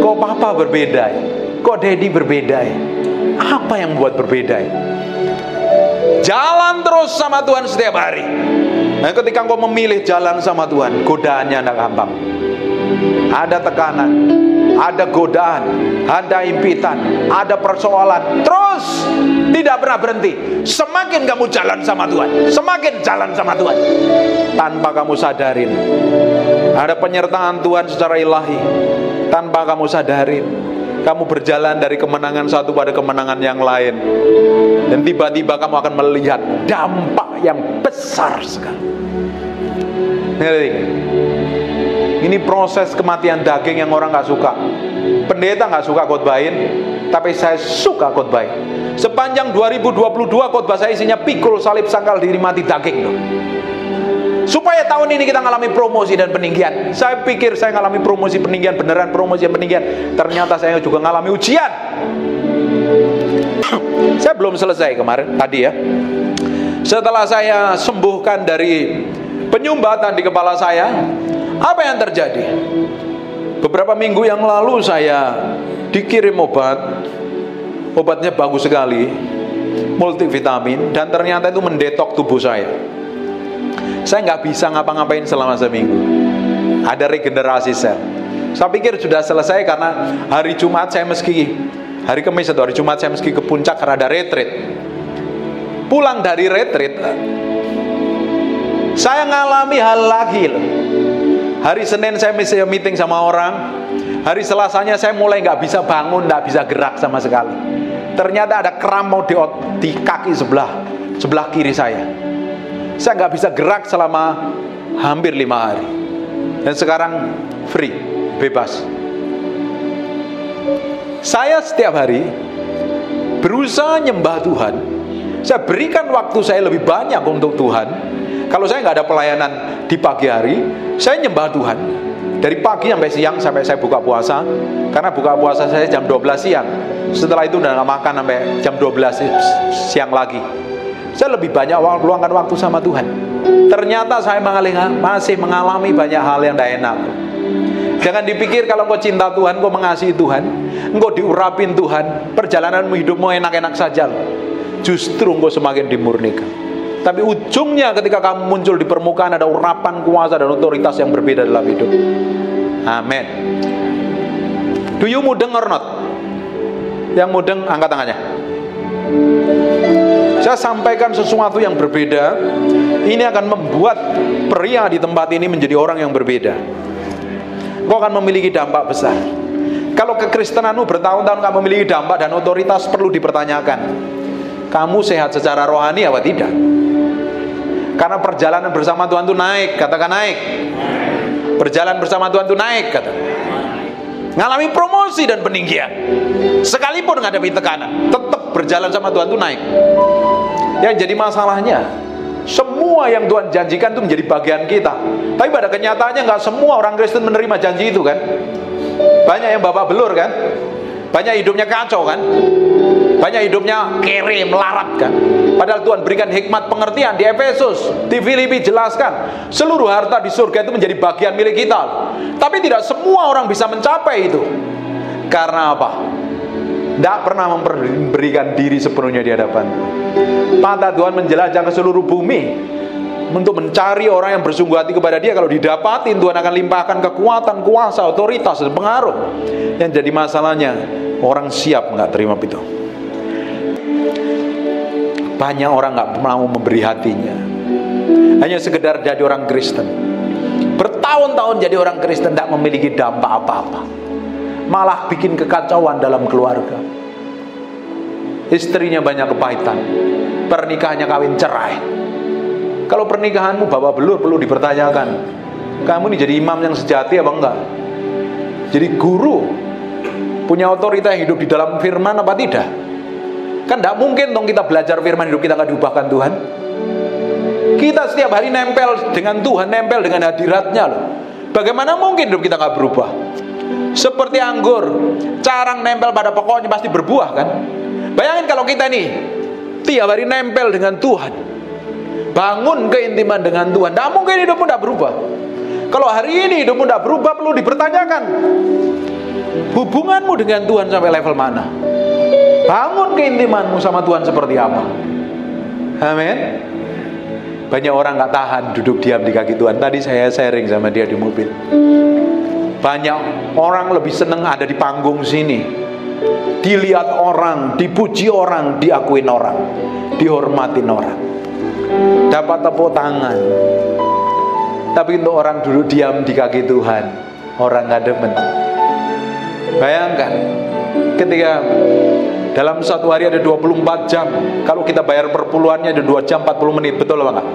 Speaker 1: Kok papa berbeda ya? Kok daddy berbeda ya? Apa yang membuat berbeda ya? Jalan terus sama Tuhan setiap hari. Nah, ketika engkau memilih jalan sama Tuhan, godaannya tidak gampang. ada tekanan, ada godaan, ada impitan, ada persoalan, terus tidak pernah berhenti. Semakin kamu jalan sama Tuhan, semakin jalan sama Tuhan, tanpa kamu sadarin ada penyertaan Tuhan secara ilahi. Tanpa kamu sadarin, kamu berjalan dari kemenangan satu pada kemenangan yang lain, dan tiba-tiba kamu akan melihat dampak yang besar sekali. Ini proses kematian daging yang orang gak suka. Pendeta gak suka khotbahin, tapi saya suka khotbahin. Sepanjang 2022 khotbah saya isinya pikul salib sangkal diri mati daging loh. Supaya tahun ini kita ngalami promosi dan peninggian. Saya pikir saya ngalami promosi peninggian, beneran promosi dan peninggian. Ternyata saya juga ngalami ujian. Saya belum selesai kemarin tadi ya. Setelah saya sembuhkan dari penyumbatan di kepala saya, apa yang terjadi? Beberapa minggu yang lalu saya dikirim obat. Obatnya bagus sekali, multivitamin, dan ternyata itu mendetok tubuh saya. Saya nggak bisa ngapa-ngapain selama seminggu. Ada regenerasi sel. Saya pikir sudah selesai karena hari Jumat saya hari Kamis atau hari Jumat saya meski ke puncak karena ada retreat. Pulang dari retreat, saya ngalami hal lagi loh. Hari Senin saya meeting sama orang. Hari Selasanya saya mulai nggak bisa bangun, nggak bisa gerak sama sekali. Ternyata ada kram mau di kaki sebelah kiri saya. Saya nggak bisa gerak selama hampir 5 hari. Dan sekarang free, bebas. Saya setiap hari berusaha nyembah Tuhan. Saya berikan waktu saya lebih banyak untuk Tuhan. Kalau saya nggak ada pelayanan di pagi hari, saya nyembah Tuhan. Dari pagi sampai siang, sampai saya buka puasa. Karena buka puasa saya jam 12 siang. Setelah itu udah nggak makan sampai jam 12 siang lagi. Saya lebih banyak luangkan waktu sama Tuhan. Ternyata saya masih mengalami banyak hal yang tidak enak. Jangan dipikir kalau engkau cinta Tuhan, engkau mengasihi Tuhan, engkau diurapin Tuhan, perjalananmu hidupmu enak-enak saja. Justru engkau semakin dimurnikan. Tapi ujungnya ketika kamu muncul di permukaan, ada urapan kuasa dan otoritas yang berbeda dalam hidup. Amin. Do you mudeng or not? Yang mudeng angkat tangannya. Saya sampaikan sesuatu yang berbeda. Ini akan membuat pria di tempat ini menjadi orang yang berbeda. Kau akan memiliki dampak besar. Kalau kekristenanmu bertahun-tahun kamu memiliki dampak dan otoritas, perlu dipertanyakan. Kamu sehat secara rohani apa tidak? Karena perjalanan bersama Tuhan itu naik. Katakan naik. Perjalanan bersama Tuhan itu naik, katakan. Ngalami promosi dan peninggian. Sekalipun menghadapi tekanan, tetap berjalan sama Tuhan itu naik. Yang jadi masalahnya, semua yang Tuhan janjikan itu menjadi bagian kita. Tapi pada kenyataannya nggak semua orang Kristen menerima janji itu kan. Banyak yang babak belur kan. Banyak hidupnya kacau kan. Banyak hidupnya kere, melarat kan. Padahal Tuhan berikan hikmat pengertian di Efesus, di Filipi jelaskan seluruh harta di surga itu menjadi bagian milik kita. Tapi tidak semua orang bisa mencapai itu. Karena apa? Tidak pernah memberikan diri sepenuhnya di hadapan Tuhan. Mata Tuhan menjelajah ke seluruh bumi untuk mencari orang yang bersungguh hati kepada Dia. Kalau didapatin, Tuhan akan limpahkan kekuatan, kuasa, otoritas, dan pengaruh. Yang jadi masalahnya, orang siap nggak terima itu. Banyak orang nggak mau memberi hatinya. Hanya sekedar jadi orang Kristen. Bertahun-tahun jadi orang Kristen, tidak memiliki dampak apa-apa. Malah bikin kekacauan dalam keluarga. Istrinya banyak kepahitan. Pernikahannya kawin cerai. Kalau pernikahanmu babak belur, perlu dipertanyakan. Kamu ini jadi imam yang sejati apa enggak? Jadi guru, punya otoritas hidup di dalam firman apa tidak? Kan tidak mungkin dong kita belajar firman, hidup kita nggak diubahkan Tuhan. Kita setiap hari nempel dengan Tuhan, nempel dengan hadiratnya loh. Bagaimana mungkin hidup kita nggak berubah? Seperti anggur, carang nempel pada pokoknya pasti berbuah kan. Bayangin kalau kita nih tiap hari nempel dengan Tuhan, bangun keintiman dengan Tuhan, tidak mungkin hidupmu tidak berubah. Kalau hari ini hidupmu tidak berubah, perlu dipertanyakan hubunganmu dengan Tuhan sampai level mana. Bangun keintimanmu sama Tuhan seperti apa. Amin. Banyak orang gak tahan duduk diam di kaki Tuhan. Tadi saya sharing sama dia di mobil. Banyak orang lebih seneng ada di panggung sini, dilihat orang, dipuji orang, diakuin orang, dihormatin orang, dapat tepuk tangan. Tapi untuk orang duduk diam di kaki Tuhan, orang gak demen. Bayangkan, ketika dalam satu hari ada 24 jam, kalau kita bayar per puluhannya ada 2 jam 40 menit, betul apa enggak?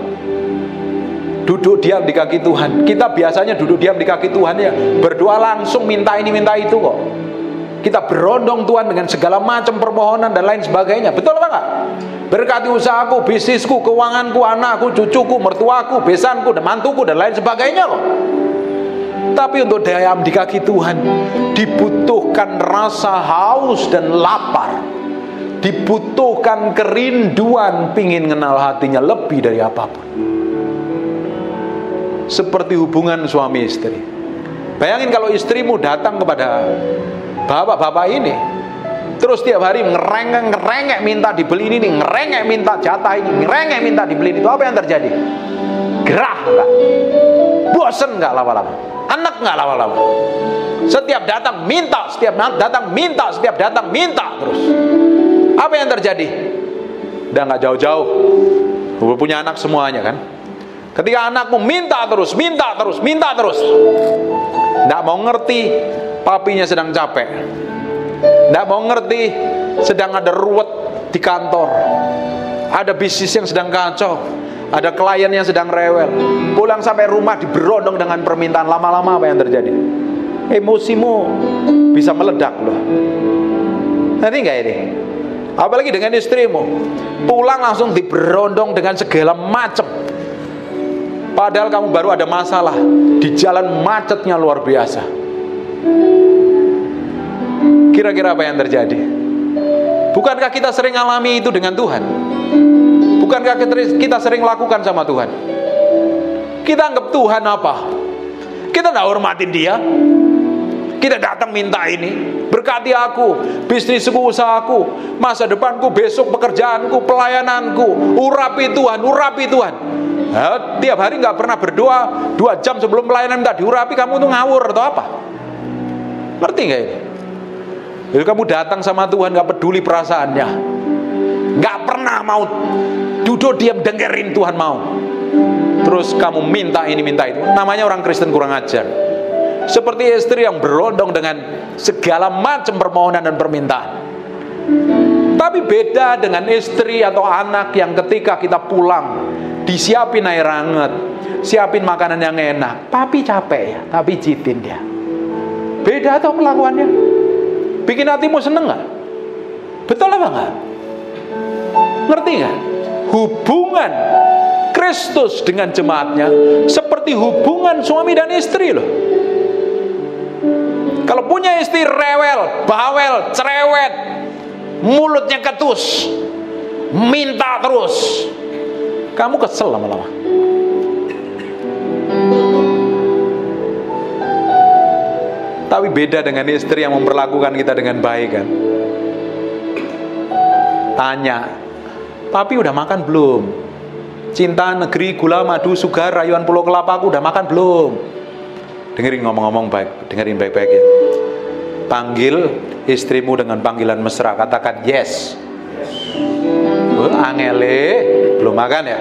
Speaker 1: Duduk diam di kaki Tuhan. Kita biasanya duduk diam di kaki Tuhan ya, berdoa langsung, minta ini minta itu kok. Kita berondong Tuhan dengan segala macam permohonan dan lain sebagainya, betul apa enggak? Berkati usahaku, bisnisku, keuanganku, anakku, cucuku, mertuaku, besanku, dan mantuku dan lain sebagainya kok. Tapi untuk diam di kaki Tuhan dibutuhkan rasa haus dan lapar, dibutuhkan kerinduan pingin kenal hatinya lebih dari apapun. Seperti hubungan suami istri. Bayangin kalau istrimu datang kepada bapak-bapak ini, terus tiap hari ngerengek minta dibeli ini, ngerengek minta jatah ini, ngerengek minta dibeli itu, apa yang terjadi? Gerah enggak? Bosen enggak lama-lama? Anak enggak lama-lama? Setiap datang minta, setiap datang minta, setiap datang minta terus. Apa yang terjadi? Udah enggak jauh-jauh, udah punya anak semuanya kan? Ketika anakmu minta terus, minta terus, minta terus, nggak mau ngerti papinya sedang capek, nggak mau ngerti sedang ada ruwet di kantor, ada bisnis yang sedang kacau, ada klien yang sedang rewel, pulang sampai rumah diberondong dengan permintaan. Lama-lama apa yang terjadi? Emosimu bisa meledak loh. Nanti nggak ini? Apalagi dengan istrimu, pulang langsung diberondong dengan segala macam. Padahal kamu baru ada masalah, di jalan macetnya luar biasa. Kira-kira apa yang terjadi? Bukankah kita sering alami itu dengan Tuhan? Bukankah kita sering lakukan sama Tuhan? Kita anggap Tuhan apa? Kita tidak hormatin Dia. Kita datang minta ini, berkati aku, bisnisku, usahaku, masa depanku, besok pekerjaanku, pelayananku, urapi Tuhan, urapi Tuhan. Nah, tiap hari nggak pernah berdoa 2 jam sebelum pelayanan minta diurapi, kamu tuh ngawur atau apa? Ngerti nggak ini? Jadi kamu datang sama Tuhan nggak peduli perasaannya, nggak pernah mau duduk diam dengerin Tuhan mau. Terus kamu minta ini minta itu, namanya orang Kristen kurang ajar. Seperti istri yang berondong dengan segala macam permohonan dan permintaan. Tapi beda dengan istri atau anak yang ketika kita pulang disiapin air hangat, siapin makanan yang enak, papi capek ya, tapi jitin dia. Beda atau kelakuannya? Bikin hatimu seneng gak? Betul apa enggak? Ngerti gak? Hubungan Kristus dengan jemaatnya seperti hubungan suami dan istri loh. Kalau punya istri rewel, bawel, cerewet, mulutnya ketus, minta terus, kamu kesel lama-lama. Tapi beda dengan istri yang memperlakukan kita dengan baik kan. Tanya, papi udah makan belum? Cinta, negeri, gula, madu, sugar, rayuan pulau kelapa, aku udah makan belum? Dengerin ngomong-ngomong baik, dengerin baik-baik ya. Panggil istrimu dengan panggilan mesra, katakan yes. Angele, belum makan ya?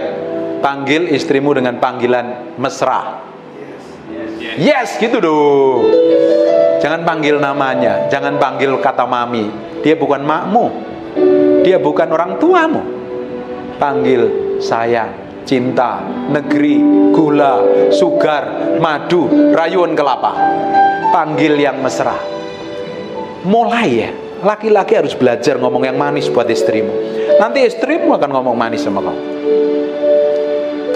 Speaker 1: Panggil istrimu dengan panggilan mesra. Yes, gitu dong. Jangan panggil namanya, jangan panggil kata mami. Dia bukan makmu, dia bukan orang tuamu. Panggil sayang, cinta, negeri, gula, sugar, madu, rayuan kelapa. Panggil yang mesra. Mulai ya, laki-laki harus belajar ngomong yang manis buat istrimu. Nanti istrimu akan ngomong manis sama kamu.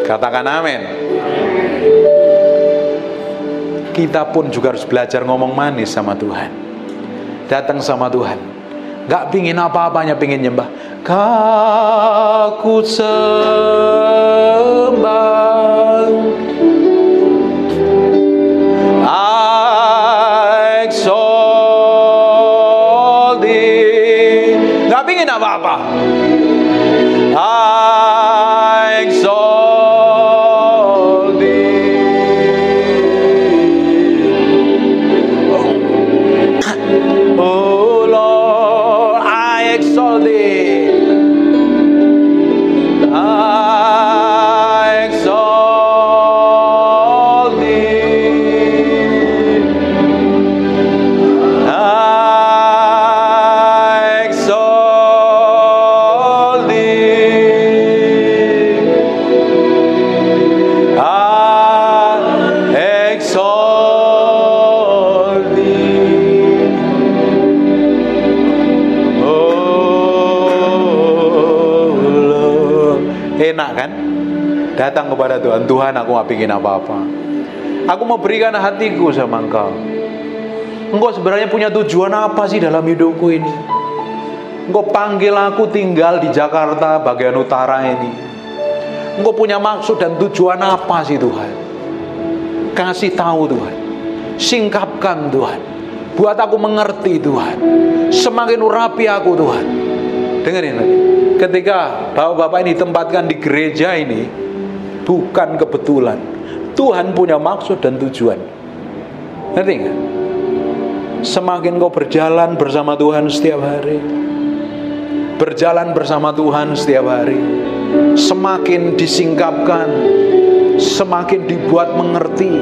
Speaker 1: Katakan amin. Kita pun juga harus belajar ngomong manis sama Tuhan. Datang sama Tuhan, gak pingin apa-apanya, pingin nyembah. Ku sembah, I exalt thee. Gak pingin apa-apa, I exalt thee. Enak kan? Datang kepada Tuhan, Tuhan aku gak bikin apa-apa, aku mau berikan hatiku sama Engkau. Engkau sebenarnya punya tujuan apa sih dalam hidupku ini? Engkau panggil aku tinggal di Jakarta bagian utara ini. Engkau punya maksud dan tujuan apa sih Tuhan? Kasih tahu Tuhan, singkapkan Tuhan, buat aku mengerti Tuhan, semakin urapi aku Tuhan. Dengerin lagi, ketika bapak-bapak ini ditempatkan di gereja ini, bukan kebetulan. Tuhan punya maksud dan tujuan. Ngerti nggak? Semakin kau berjalan bersama Tuhan setiap hari, berjalan bersama Tuhan setiap hari, semakin disingkapkan, semakin dibuat mengerti,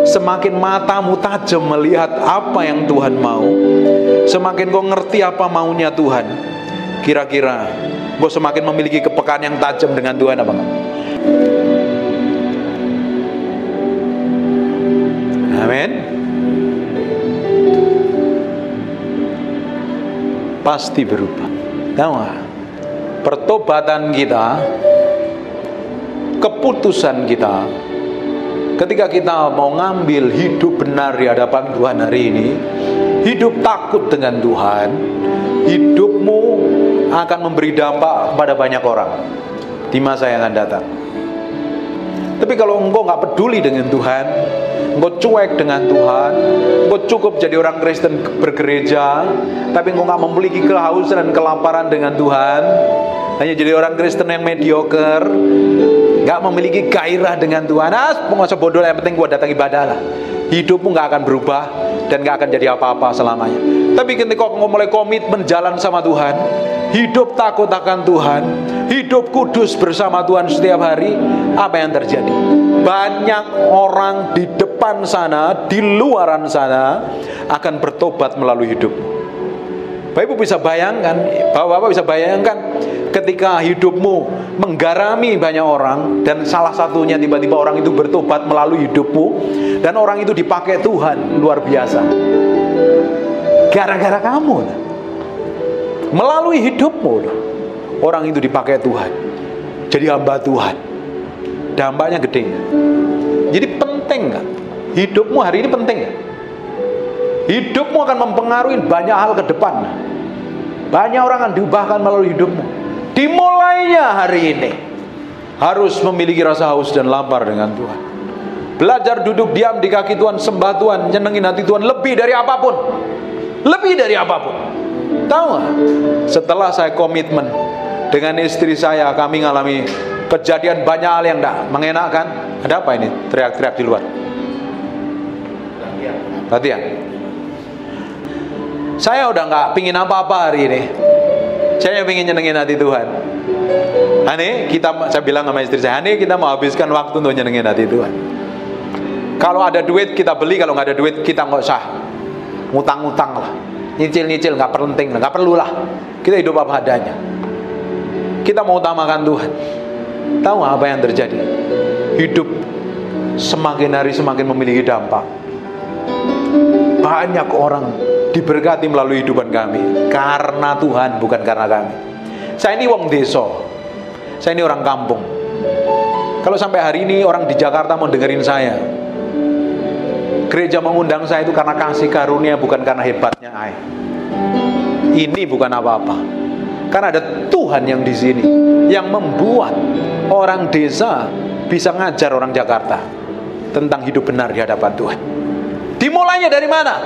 Speaker 1: semakin matamu tajam melihat apa yang Tuhan mau, semakin kau ngerti apa maunya Tuhan. Kira-kira kau semakin memiliki kepekaan yang tajam dengan Tuhan apa enggak? Amin. Pasti berubah. Tahu nggak? Pertobatan kita, keputusan kita, ketika kita mau ngambil hidup benar di hadapan Tuhan hari ini, hidup takut dengan Tuhan, hidupmu akan memberi dampak pada banyak orang di masa yang akan datang. Tapi kalau engkau nggak peduli dengan Tuhan, engkau cuek dengan Tuhan, engkau cukup jadi orang Kristen bergereja, tapi engkau nggak memiliki kehausan dan kelaparan dengan Tuhan, hanya jadi orang Kristen yang mediocre, nggak memiliki gairah dengan Tuhan, penguasa bodoh, yang penting gua datang ibadah lah. Hidupmu nggak akan berubah dan nggak akan jadi apa-apa selamanya. Tapi ketika kau mulai komitmen jalan sama Tuhan, hidup takut akan Tuhan, hidup kudus bersama Tuhan setiap hari, apa yang terjadi? Banyak orang di depan sana, di luaran sana akan bertobat melalui hidupmu. Bapak Ibu bisa bayangkan, Bapak bisa bayangkan ketika hidupmu menggarami banyak orang dan salah satunya tiba-tiba orang itu bertobat melalui hidupmu dan orang itu dipakai Tuhan luar biasa. Gara-gara kamu, melalui hidupmu, orang itu dipakai Tuhan, jadi hamba Tuhan. Dampaknya gede. Jadi penting nggak? Hidupmu hari ini penting nggak? Hidupmu akan mempengaruhi banyak hal ke depan. Banyak orang akan diubahkan melalui hidupmu. Dimulainya hari ini harus memiliki rasa haus dan lapar dengan Tuhan. Belajar duduk diam di kaki Tuhan, sembah Tuhan, nyenengin hati Tuhan lebih dari apapun. Lebih dari apapun. Tahu nggak? Setelah saya komitmen dengan istri saya, kami mengalami kejadian banyak hal yang tidak mengenakan. Ada apa ini? Teriak-teriak di luar. Latihan. Saya udah nggak pingin apa-apa hari ini. Saya pingin nyenengin hati Tuhan. Hani, saya bilang sama istri saya, Hani, kita mau habiskan waktu untuk nyenengin hati Tuhan. Kalau ada duit kita beli, kalau nggak ada duit kita nggak usah ngutang-ngutang lah, nyicil-nyicil, nggak penting lah, nggak perlu lah. Kita hidup apa adanya. Kita mau utamakan Tuhan. Tahu nggak apa yang terjadi? Hidup semakin hari semakin memiliki dampak. Banyak orang diberkati melalui hidupan kami karena Tuhan, bukan karena kami. Saya ini wong desa, saya ini orang kampung. Kalau sampai hari ini orang di Jakarta mau dengerin saya, gereja mengundang saya itu karena kasih karunia, bukan karena hebatnya saya. Ini bukan apa-apa, karena ada Tuhan yang di sini yang membuat orang desa bisa ngajar orang Jakarta tentang hidup benar di hadapan Tuhan. Dimulainya dari mana?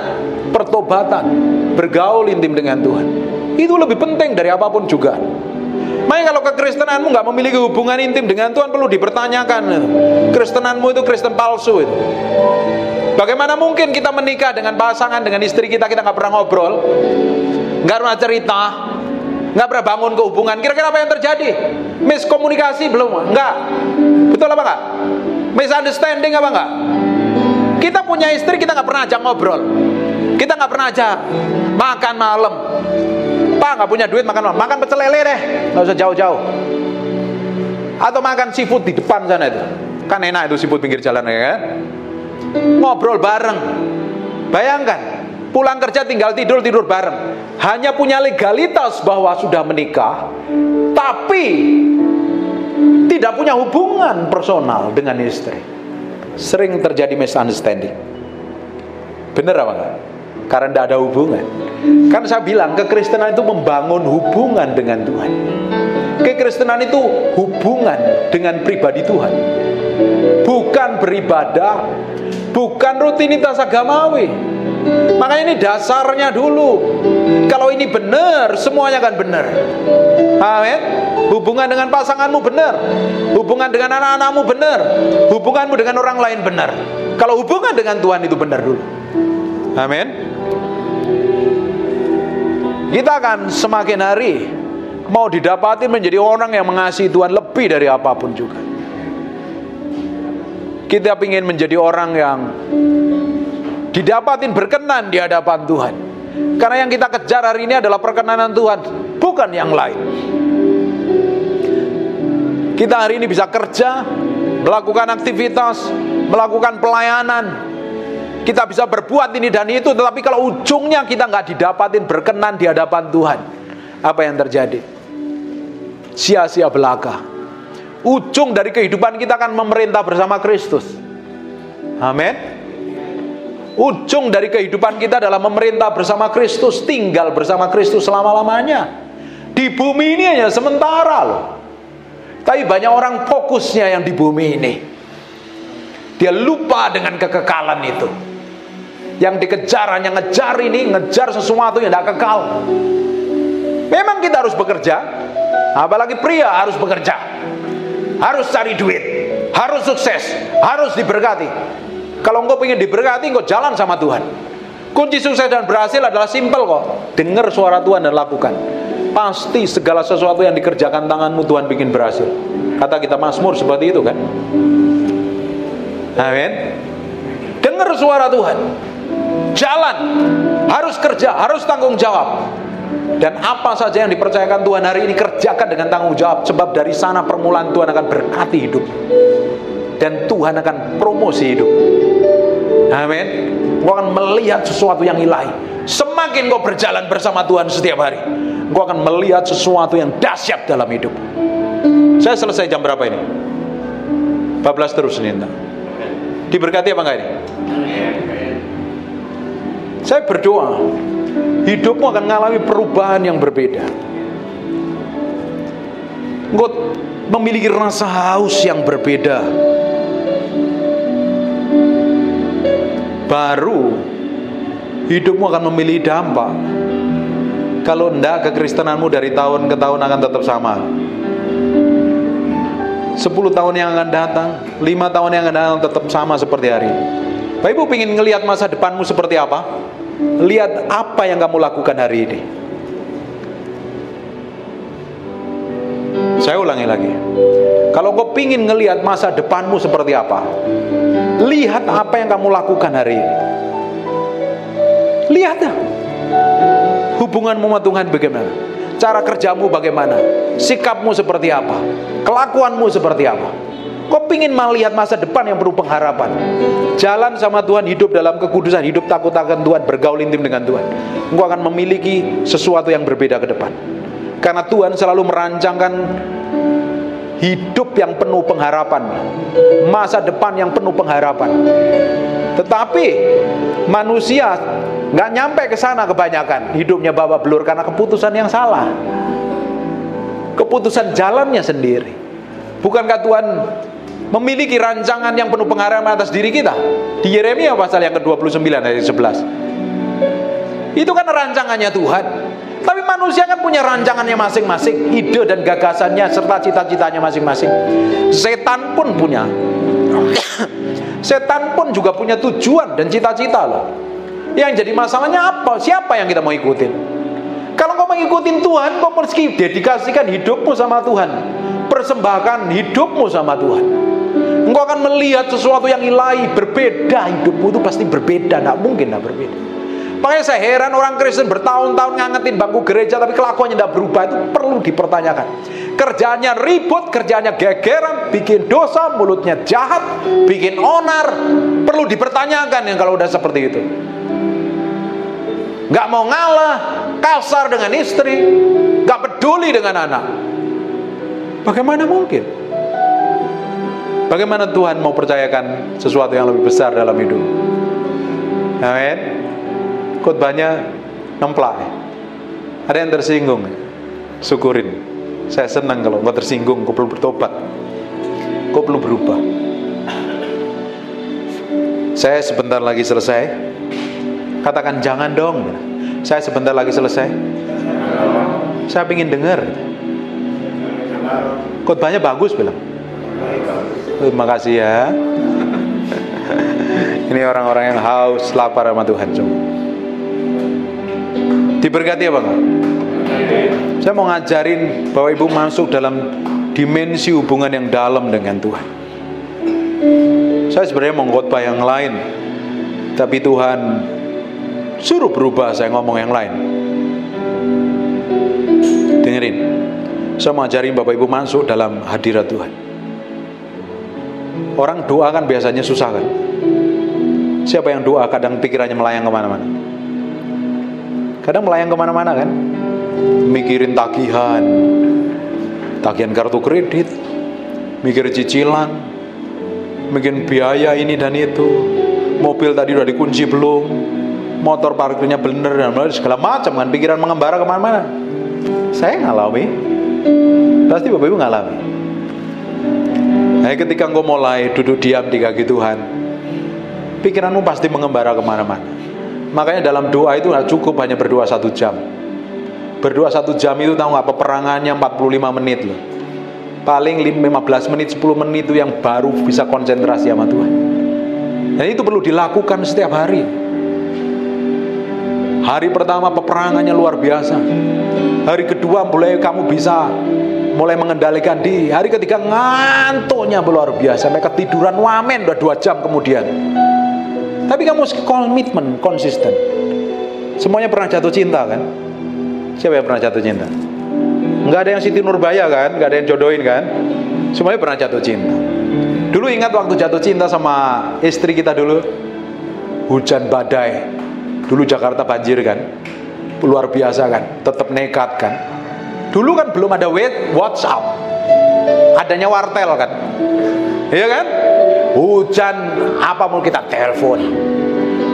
Speaker 1: Pertobatan, bergaul intim dengan Tuhan. Itu lebih penting dari apapun juga. Makanya kalau kekristenanmu nggak memiliki hubungan intim dengan Tuhan, perlu dipertanyakan. Kristenanmu itu Kristen palsu itu. Bagaimana mungkin kita menikah dengan pasangan, dengan istri kita nggak pernah ngobrol, nggak pernah cerita, nggak pernah bangun kehubungan? Kira-kira apa yang terjadi? Miskomunikasi belum? Enggak. Betul apa enggak? Misunderstanding apa enggak? Kita punya istri, kita nggak pernah ajak ngobrol, kita nggak pernah ajak makan malam. Pak nggak punya duit makan malam, makan pecel lele deh, nggak usah jauh-jauh. Atau makan seafood di depan sana itu, kan enak itu seafood pinggir jalan ya kan? Ngobrol bareng. Bayangkan, pulang kerja tinggal tidur bareng. Hanya punya legalitas bahwa sudah menikah, tapi tidak punya hubungan personal dengan istri. Sering terjadi misunderstanding. Benar apa enggak? Karena tidak ada hubungan. Kan saya bilang kekristenan itu membangun hubungan dengan Tuhan. Kekristenan itu hubungan dengan pribadi Tuhan, bukan beribadah, bukan rutinitas agamawi. Makanya ini dasarnya dulu. Kalau ini benar, semuanya akan benar. Amin. Hubungan dengan pasanganmu benar, hubungan dengan anak-anakmu benar, hubunganmu dengan orang lain benar. Kalau hubungan dengan Tuhan itu benar dulu. Amin. Kita akan semakin hari mau didapati menjadi orang yang mengasihi Tuhan lebih dari apapun juga. Kita ingin menjadi orang yang didapatin berkenan di hadapan Tuhan. Karena yang kita kejar hari ini adalah perkenanan Tuhan, bukan yang lain. Kita hari ini bisa kerja, melakukan aktivitas, melakukan pelayanan. Kita bisa berbuat ini dan itu, tetapi kalau ujungnya kita nggak didapatin berkenan di hadapan Tuhan, apa yang terjadi? Sia-sia belaka. Ujung dari kehidupan kita akan memerintah bersama Kristus. Amin. Ujung dari kehidupan kita adalah memerintah bersama Kristus, tinggal bersama Kristus selama-lamanya. Di bumi ini hanya sementara loh. Tapi banyak orang fokusnya yang di bumi ini. Dia lupa dengan kekekalan itu. Yang dikejar hanya ngejar ini, ngejar sesuatu yang tidak kekal. Memang kita harus bekerja, apalagi pria harus bekerja, harus cari duit, harus sukses, harus diberkati. Kalau engkau ingin diberkati, engkau jalan sama Tuhan. Kunci sukses dan berhasil adalah simpel kok. Dengar suara Tuhan dan lakukan. Pasti segala sesuatu yang dikerjakan tanganmu Tuhan bikin berhasil. Kata kita Mazmur seperti itu kan. Amin. Dengar suara Tuhan, jalan, harus kerja, harus tanggung jawab. Dan apa saja yang dipercayakan Tuhan hari ini, kerjakan dengan tanggung jawab. Sebab dari sana permulaan Tuhan akan berkati hidup, dan Tuhan akan promosi hidup. Amin. Kau akan melihat sesuatu yang ilahi. Semakin kau berjalan bersama Tuhan setiap hari, kau akan melihat sesuatu yang dahsyat dalam hidup. Saya selesai jam berapa ini? 14 terus Ninta. Diberkati apa enggak ini? Saya berdoa hidupmu akan mengalami perubahan yang berbeda. Engkau memiliki rasa haus yang berbeda. Baru hidupmu akan memiliki dampak. Kalau enggak, kekristenanmu dari tahun ke tahun akan tetap sama. 10 tahun yang akan datang, 5 tahun yang akan datang tetap sama seperti hari ini. Bapak Ibu ingin ngelihat masa depanmu seperti apa? Lihat apa yang kamu lakukan hari ini. Saya ulangi lagi. Kalau kau ingin ngelihat masa depanmu seperti apa, lihat apa yang kamu lakukan hari ini. Lihat dah. Hubunganmu sama Tuhan bagaimana? Cara kerjamu bagaimana? Sikapmu seperti apa? Kelakuanmu seperti apa? Kau ingin melihat masa depan yang penuh pengharapan. Jalan sama Tuhan, hidup dalam kekudusan, hidup takut akan Tuhan, bergaul intim dengan Tuhan. Engkau akan memiliki sesuatu yang berbeda ke depan. Karena Tuhan selalu merancangkan hidup yang penuh pengharapan, masa depan yang penuh pengharapan. Tetapi manusia nggak nyampe ke sana kebanyakan. Hidupnya babak belur karena keputusan yang salah, keputusan jalannya sendiri. Bukankah Tuhan memiliki rancangan yang penuh pengharapan atas diri kita? Di Yeremia pasal yang ke-29 ayat 11. Itu kan rancangannya Tuhan. Tapi manusia kan punya rancangannya masing-masing, ide dan gagasannya serta cita-citanya masing-masing. Setan pun punya. Setan pun juga punya tujuan dan cita-cita loh. Yang jadi masalahnya apa? Siapa yang kita mau ikutin? Kalau kau mau ikutin Tuhan, kau mesti dedikasikan hidupmu sama Tuhan. Persembahkan hidupmu sama Tuhan. Engkau akan melihat sesuatu yang ilahi, berbeda. Hidupmu itu pasti berbeda, tidak mungkin tidak berbeda. Makanya saya heran orang Kristen bertahun-tahun ngangetin bangku gereja tapi kelakuannya tidak berubah. Itu perlu dipertanyakan. Kerjaannya ribut, kerjaannya gegeran, bikin dosa, mulutnya jahat, bikin onar. Perlu dipertanyakan yang kalau udah seperti itu. Gak mau ngalah, kasar dengan istri, gak peduli dengan anak. Bagaimana mungkin? Bagaimana Tuhan mau percayakan sesuatu yang lebih besar dalam hidup? Amin. Khotbahnya nemplak. Ada yang tersinggung, syukurin. Saya senang kalau engkau tersinggung, engkau perlu bertobat, engkau perlu berubah. Saya sebentar lagi selesai. Katakan jangan dong. Saya sebentar lagi selesai. Saya ingin dengar. Khotbahnya bagus bilang. Terima kasih ya. Ini orang-orang yang haus lapar sama Tuhan semua. Diberkati apa enggak? Saya mau ngajarin bahwa ibu masuk dalam dimensi hubungan yang dalam dengan Tuhan. Saya sebenarnya mau khotbah yang lain, tapi Tuhan suruh berubah, saya ngomong yang lain. Dengerin. Saya mau ajarin Bapak Ibu masuk dalam hadirat Tuhan. Orang doa kan biasanya susah kan. Siapa yang doa kadang pikirannya melayang kemana-mana. Kadang melayang kemana-mana kan. Mikirin tagihan kartu kredit, mikir cicilan, mikirin biaya ini dan itu, mobil tadi udah dikunci belum, motor parkirnya bener dan segala macam kan, pikiran mengembara kemana-mana. Saya ngalami, pasti Bapak Ibu ngalami. Nah, ketika engkau mulai duduk diam di kaki Tuhan, pikiranmu pasti mengembara kemana-mana. Makanya dalam doa itu gak cukup hanya berdoa 1 jam. Berdoa 1 jam itu tahu gak, peperangannya 45 menit loh. Paling 15 menit, 10 menit itu yang baru bisa konsentrasi sama Tuhan. Dan itu perlu dilakukan setiap hari. Hari pertama peperangannya luar biasa. Hari kedua mulai kamu bisa mulai mengendalikan diri. Hari ketiga ngantuknya luar biasa, sampai ketiduran wamen udah 2 jam kemudian. Tapi kamu komitmen, konsisten. Semuanya pernah jatuh cinta kan? Siapa yang pernah jatuh cinta? Nggak ada yang Siti Nurbaya kan? Nggak ada yang jodohin kan? Semuanya pernah jatuh cinta. Dulu ingat waktu jatuh cinta sama istri kita dulu, hujan badai. Dulu Jakarta banjir kan? Luar biasa kan? Tetap nekat kan? Dulu kan belum ada WhatsApp, adanya wartel kan? Iya kan? Hujan apa mau kita telepon.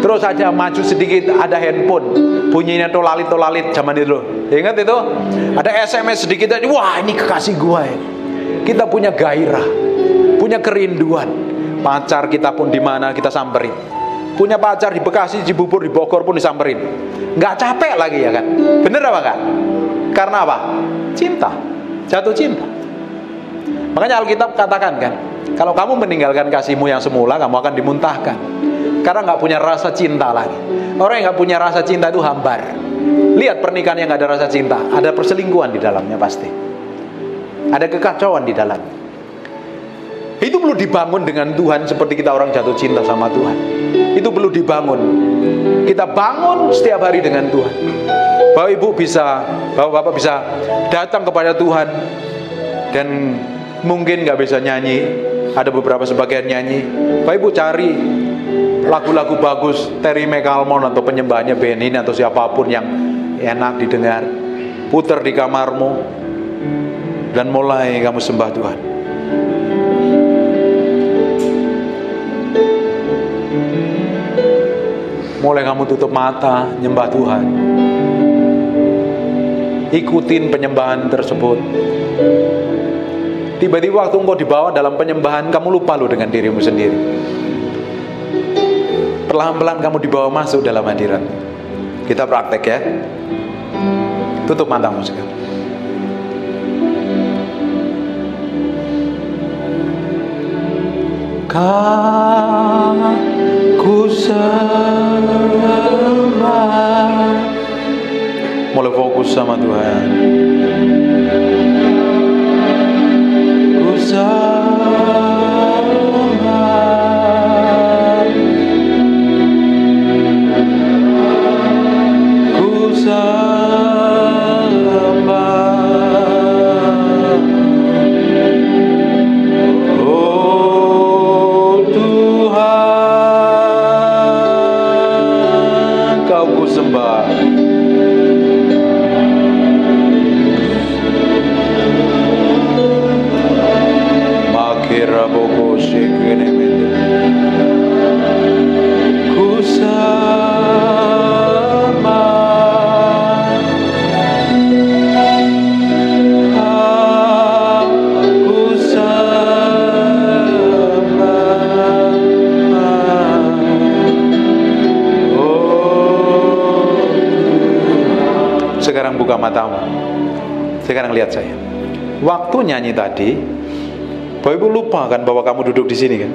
Speaker 1: Terus aja maju sedikit ada handphone, bunyinya tolalit zaman itu. Ingat itu? Ada SMS sedikit aja, wah ini kekasih gue. Kita punya gairah, punya kerinduan. Pacar kita pun di mana kita samperin. Punya pacar di Bekasi, di Cibubur, di Bogor pun disamperin. Nggak capek lagi ya kan? Bener apa enggak? Karena apa? Cinta, jatuh cinta. Makanya Alkitab katakan kan, kalau kamu meninggalkan kasihmu yang semula, kamu akan dimuntahkan. Karena nggak punya rasa cinta lagi. Orang yang nggak punya rasa cinta itu hambar. Lihat pernikahan yang nggak ada rasa cinta, ada perselingkuhan di dalamnya pasti. Ada kekacauan di dalamnya. Itu perlu dibangun dengan Tuhan seperti kita orang jatuh cinta sama Tuhan. Itu perlu dibangun. Kita bangun setiap hari dengan Tuhan. Bapak Ibu bisa, Bapak bisa datang kepada Tuhan dan mungkin nggak bisa nyanyi. Ada beberapa sebagian nyanyi. Bapak Ibu cari lagu-lagu bagus Terry McAlmont atau penyembahnya Benin atau siapapun yang enak didengar, putar di kamarmu dan mulai kamu sembah Tuhan. Mulai kamu tutup mata nyembah Tuhan, ikutin penyembahan tersebut. Tiba-tiba waktu engkau dibawa dalam penyembahan, kamu lupa lo dengan dirimu sendiri. Perlahan-lahan kamu dibawa masuk dalam hadirat. Kita praktek ya. Tutup matamu sekarang. Ku sembah. Mulai fokus sama Tuhan. Ku Ku Sekarang buka matamu. Sekarang lihat saya. Waktu nyanyi tadi, Bapak Ibu lupa kan bahwa kamu duduk di sini kan?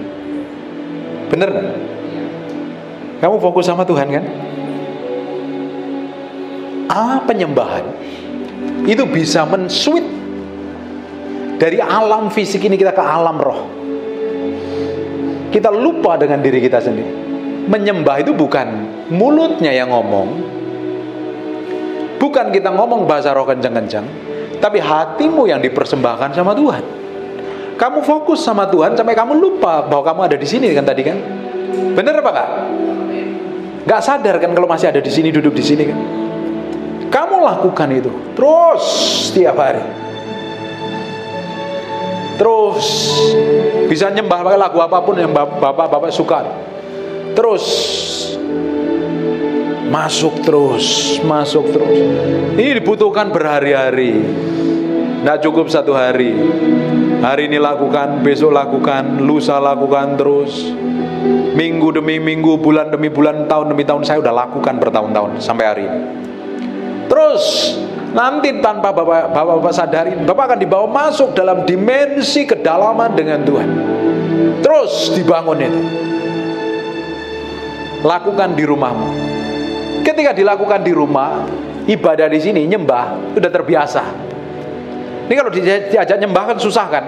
Speaker 1: Bener kan? Kamu fokus sama Tuhan kan? Penyembahan itu bisa men-switch dari alam fisik ini kita ke alam roh. Kita lupa dengan diri kita sendiri. Menyembah itu bukan mulutnya yang ngomong, bukan kita ngomong bahasa roh kencang-kencang, tapi hatimu yang dipersembahkan sama Tuhan. Kamu fokus sama Tuhan sampai kamu lupa bahwa kamu ada di sini kan tadi kan? Bener apa kak? Gak sadar kan kalau masih ada di sini, duduk di sini kan? Kamu lakukan itu terus setiap hari. Terus bisa nyembah pakai lagu apapun yang bapak suka. Terus masuk terus. Ini dibutuhkan berhari-hari. Tidak cukup satu hari. Hari ini lakukan, besok lakukan, lusa lakukan terus. Minggu demi minggu, bulan demi bulan, tahun demi tahun. Saya sudah lakukan bertahun-tahun sampai hari ini. Terus nanti tanpa bapak sadari, bapak akan dibawa masuk dalam dimensi kedalaman dengan Tuhan. Terus dibangun itu. Lakukan di rumahmu. Ketika dilakukan di rumah, ibadah di sini, nyembah, sudah terbiasa. Ini kalau diajak nyembah kan susah kan?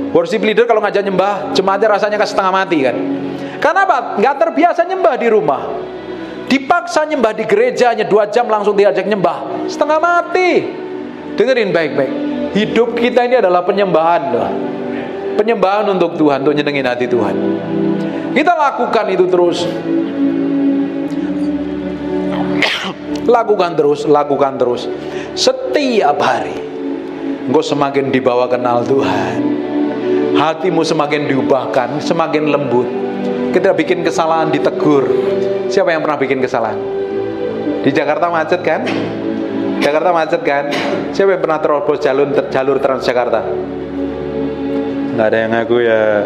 Speaker 1: Worship leader kalau ngajak nyembah, jemaatnya rasanya kan setengah mati kan? Karena apa? Nggak terbiasa nyembah di rumah. Dipaksa nyembah di gereja hanya 2 jam langsung diajak nyembah, setengah mati. Dengerin baik-baik. Hidup kita ini adalah penyembahan loh. Penyembahan untuk Tuhan, untuk nyenengin hati Tuhan. Kita lakukan itu terus. Lakukan terus setiap hari. Engkau semakin dibawa kenal Tuhan, hatimu semakin diubahkan, semakin lembut. Kita bikin kesalahan ditegur. Siapa yang pernah bikin kesalahan? Di Jakarta macet kan? Siapa yang pernah terobos jalur Transjakarta? Nggak ada yang ngaku ya.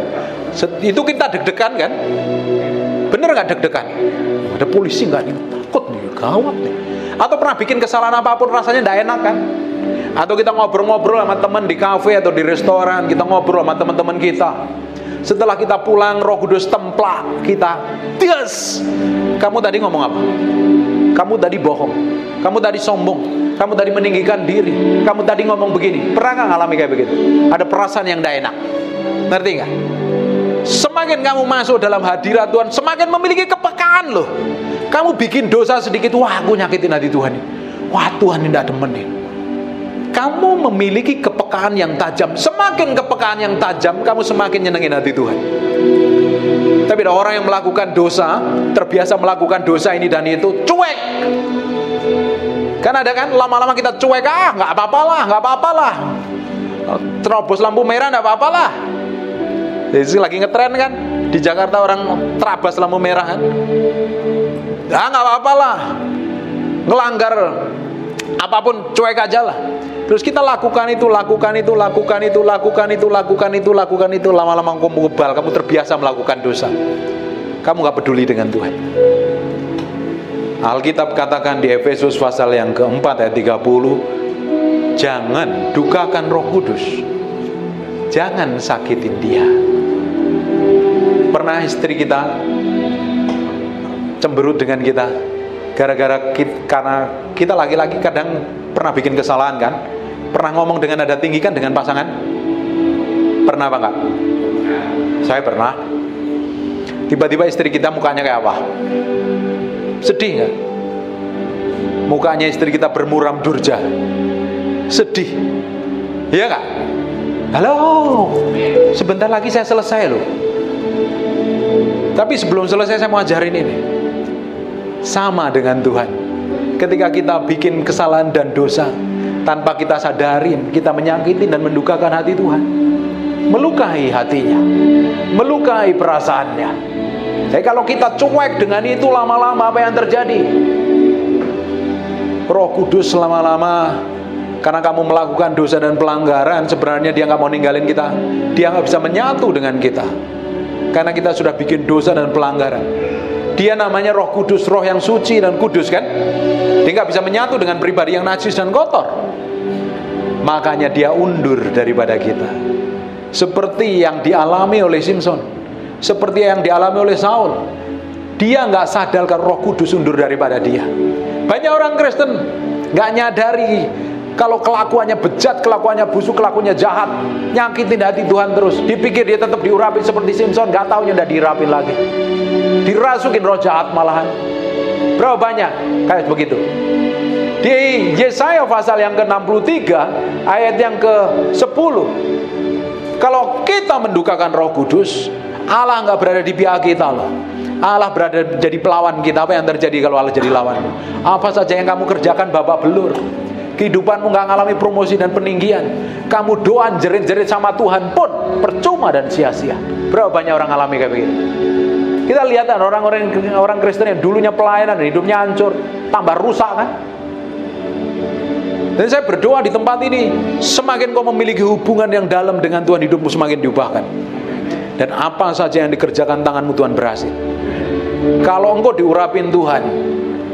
Speaker 1: Itu kita deg-degan kan? Bener nggak deg-degan? Ada polisi nggak nih? Takut nih, gawat nih. Atau pernah bikin kesalahan apapun rasanya nggak enak kan? Atau kita ngobrol-ngobrol sama teman di kafe atau di restoran, kita ngobrol sama teman-teman kita. Setelah kita pulang, Roh Kudus templak kita. Yes! Kamu tadi ngomong apa? Kamu tadi bohong. Kamu tadi sombong. Kamu tadi meninggikan diri. Kamu tadi ngomong begini. Pernah nggak ngalami kayak begitu? Ada perasaan yang nggak enak. Ngerti nggak? Semakin kamu masuk dalam hadirat Tuhan, semakin memiliki kepekaan loh. Kamu bikin dosa sedikit, wah aku nyakitin hati Tuhan nih. Wah Tuhan ini tidak demen nih. Kamu memiliki kepekaan yang tajam. Semakin kepekaan yang tajam, kamu semakin nyenengin hati Tuhan. Tapi ada orang yang melakukan dosa, terbiasa melakukan dosa ini dan itu, cuek. Kan ada kan, lama-lama kita cuek, nggak apa-apa lah. Terobos lampu merah nggak apa-apa lah. Jadi lagi ngetren kan, di Jakarta orang terabas lampu merah kan. Nggak apa-apa lah. Ngelanggar apapun cuek aja lah. Terus kita lakukan itu, lama-lama kamu kebal, kamu terbiasa melakukan dosa. Kamu gak peduli dengan Tuhan. Alkitab katakan di Efesus pasal yang keempat ayat 30, jangan dukakan Roh Kudus, jangan sakitin dia. Pernah istri kita cemberut dengan kita karena kita laki-laki kadang pernah bikin kesalahan kan? Pernah ngomong dengan nada tinggi kan dengan pasangan? Pernah apa enggak? Saya pernah. Tiba-tiba istri kita mukanya kayak apa? Sedih enggak? Mukanya istri kita bermuram durja. Sedih. Iya enggak? Halo, sebentar lagi saya selesai loh. Tapi sebelum selesai saya mau ajarin ini. Sama dengan Tuhan. Ketika kita bikin kesalahan dan dosa, tanpa kita sadarin, kita menyakiti dan mendukakan hati Tuhan. melukai hatinya, melukai perasaannya. Jadi kalau kita cuek dengan itu, lama-lama apa yang terjadi? Roh Kudus lama-lama, karena kamu melakukan dosa dan pelanggaran, sebenarnya dia nggak mau ninggalin kita. Dia nggak bisa menyatu dengan kita, karena kita sudah bikin dosa dan pelanggaran. Dia namanya Roh Kudus, roh yang suci dan kudus kan. Dia nggak bisa menyatu dengan pribadi yang najis dan kotor. Makanya dia undur daripada kita. Seperti yang dialami oleh Simson, seperti yang dialami oleh Saul. Dia nggak sadar kalau Roh Kudus undur daripada dia. Banyak orang Kristen nggak nyadari kalau kelakuannya bejat, kelakuannya busuk, kelakuannya jahat, nyakitin hati Tuhan terus. Dipikir dia tetap diurapi seperti Simson, nggak taunya udah diurapin lagi. Dirasukin roh jahat malahan. Berapa banyak kayak begitu? Di Yesaya pasal yang ke-63 ayat yang ke-10, kalau kita mendukakan Roh Kudus, Allah nggak berada di pihak kita loh. Allah berada jadi pelawan kita. Apa yang terjadi kalau Allah jadi lawan? Apa saja yang kamu kerjakan babak belur. Kehidupanmu nggak ngalami promosi dan peninggian. Kamu doa jerit-jerit sama Tuhan pun percuma dan sia-sia. Berapa banyak orang alami kayak begitu? Kita lihat kan orang Kristen yang dulunya pelayanan, hidupnya hancur, tambah rusak kan? Dan saya berdoa di tempat ini, semakin kau memiliki hubungan yang dalam dengan Tuhan, hidupmu semakin diubahkan. Dan apa saja yang dikerjakan tanganmu, Tuhan berhasil. Kalau engkau diurapin Tuhan,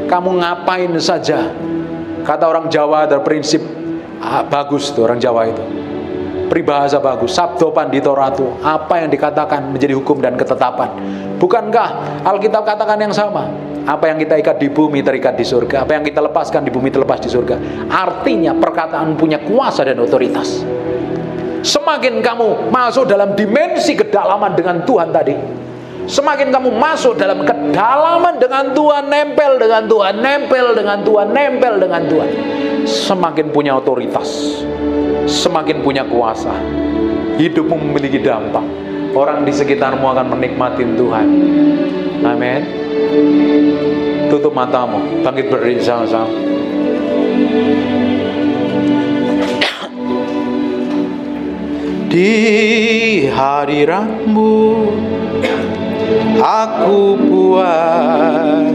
Speaker 1: kamu ngapain saja. Kata orang Jawa ada prinsip bagus tuh, orang Jawa itu peribahasa bagus, sabdo pandito ratu, apa yang dikatakan menjadi hukum dan ketetapan. Bukankah Alkitab katakan yang sama? Apa yang kita ikat di bumi terikat di surga, apa yang kita lepaskan di bumi terlepas di surga. Artinya perkataan punya kuasa dan otoritas. Semakin kamu masuk dalam dimensi kedalaman dengan Tuhan tadi, semakin kamu masuk dalam kedalaman dengan Tuhan, nempel dengan Tuhan, nempel dengan Tuhan, nempel dengan Tuhan, semakin punya otoritas, semakin punya kuasa. Hidupmu memiliki dampak. Orang di sekitarmu akan menikmati Tuhan. Amin. Tutup matamu, bangkit berdiri sama-sama. Di hadiratmu aku puas,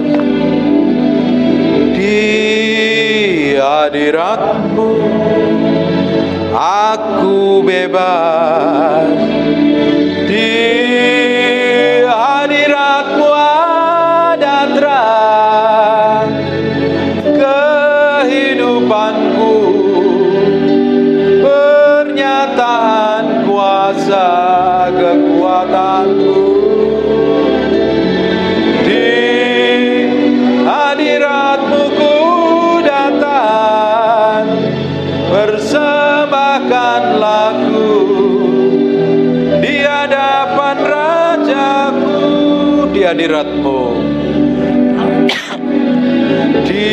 Speaker 1: di hadiratmu aku bebas, di hadiratmu ada terang kehidupanku, pernyataan kuasa kekuatanku. Di hadiratmu ku datang, persembahkan lagu di hadapan Rajaku. Di hadiratmu, di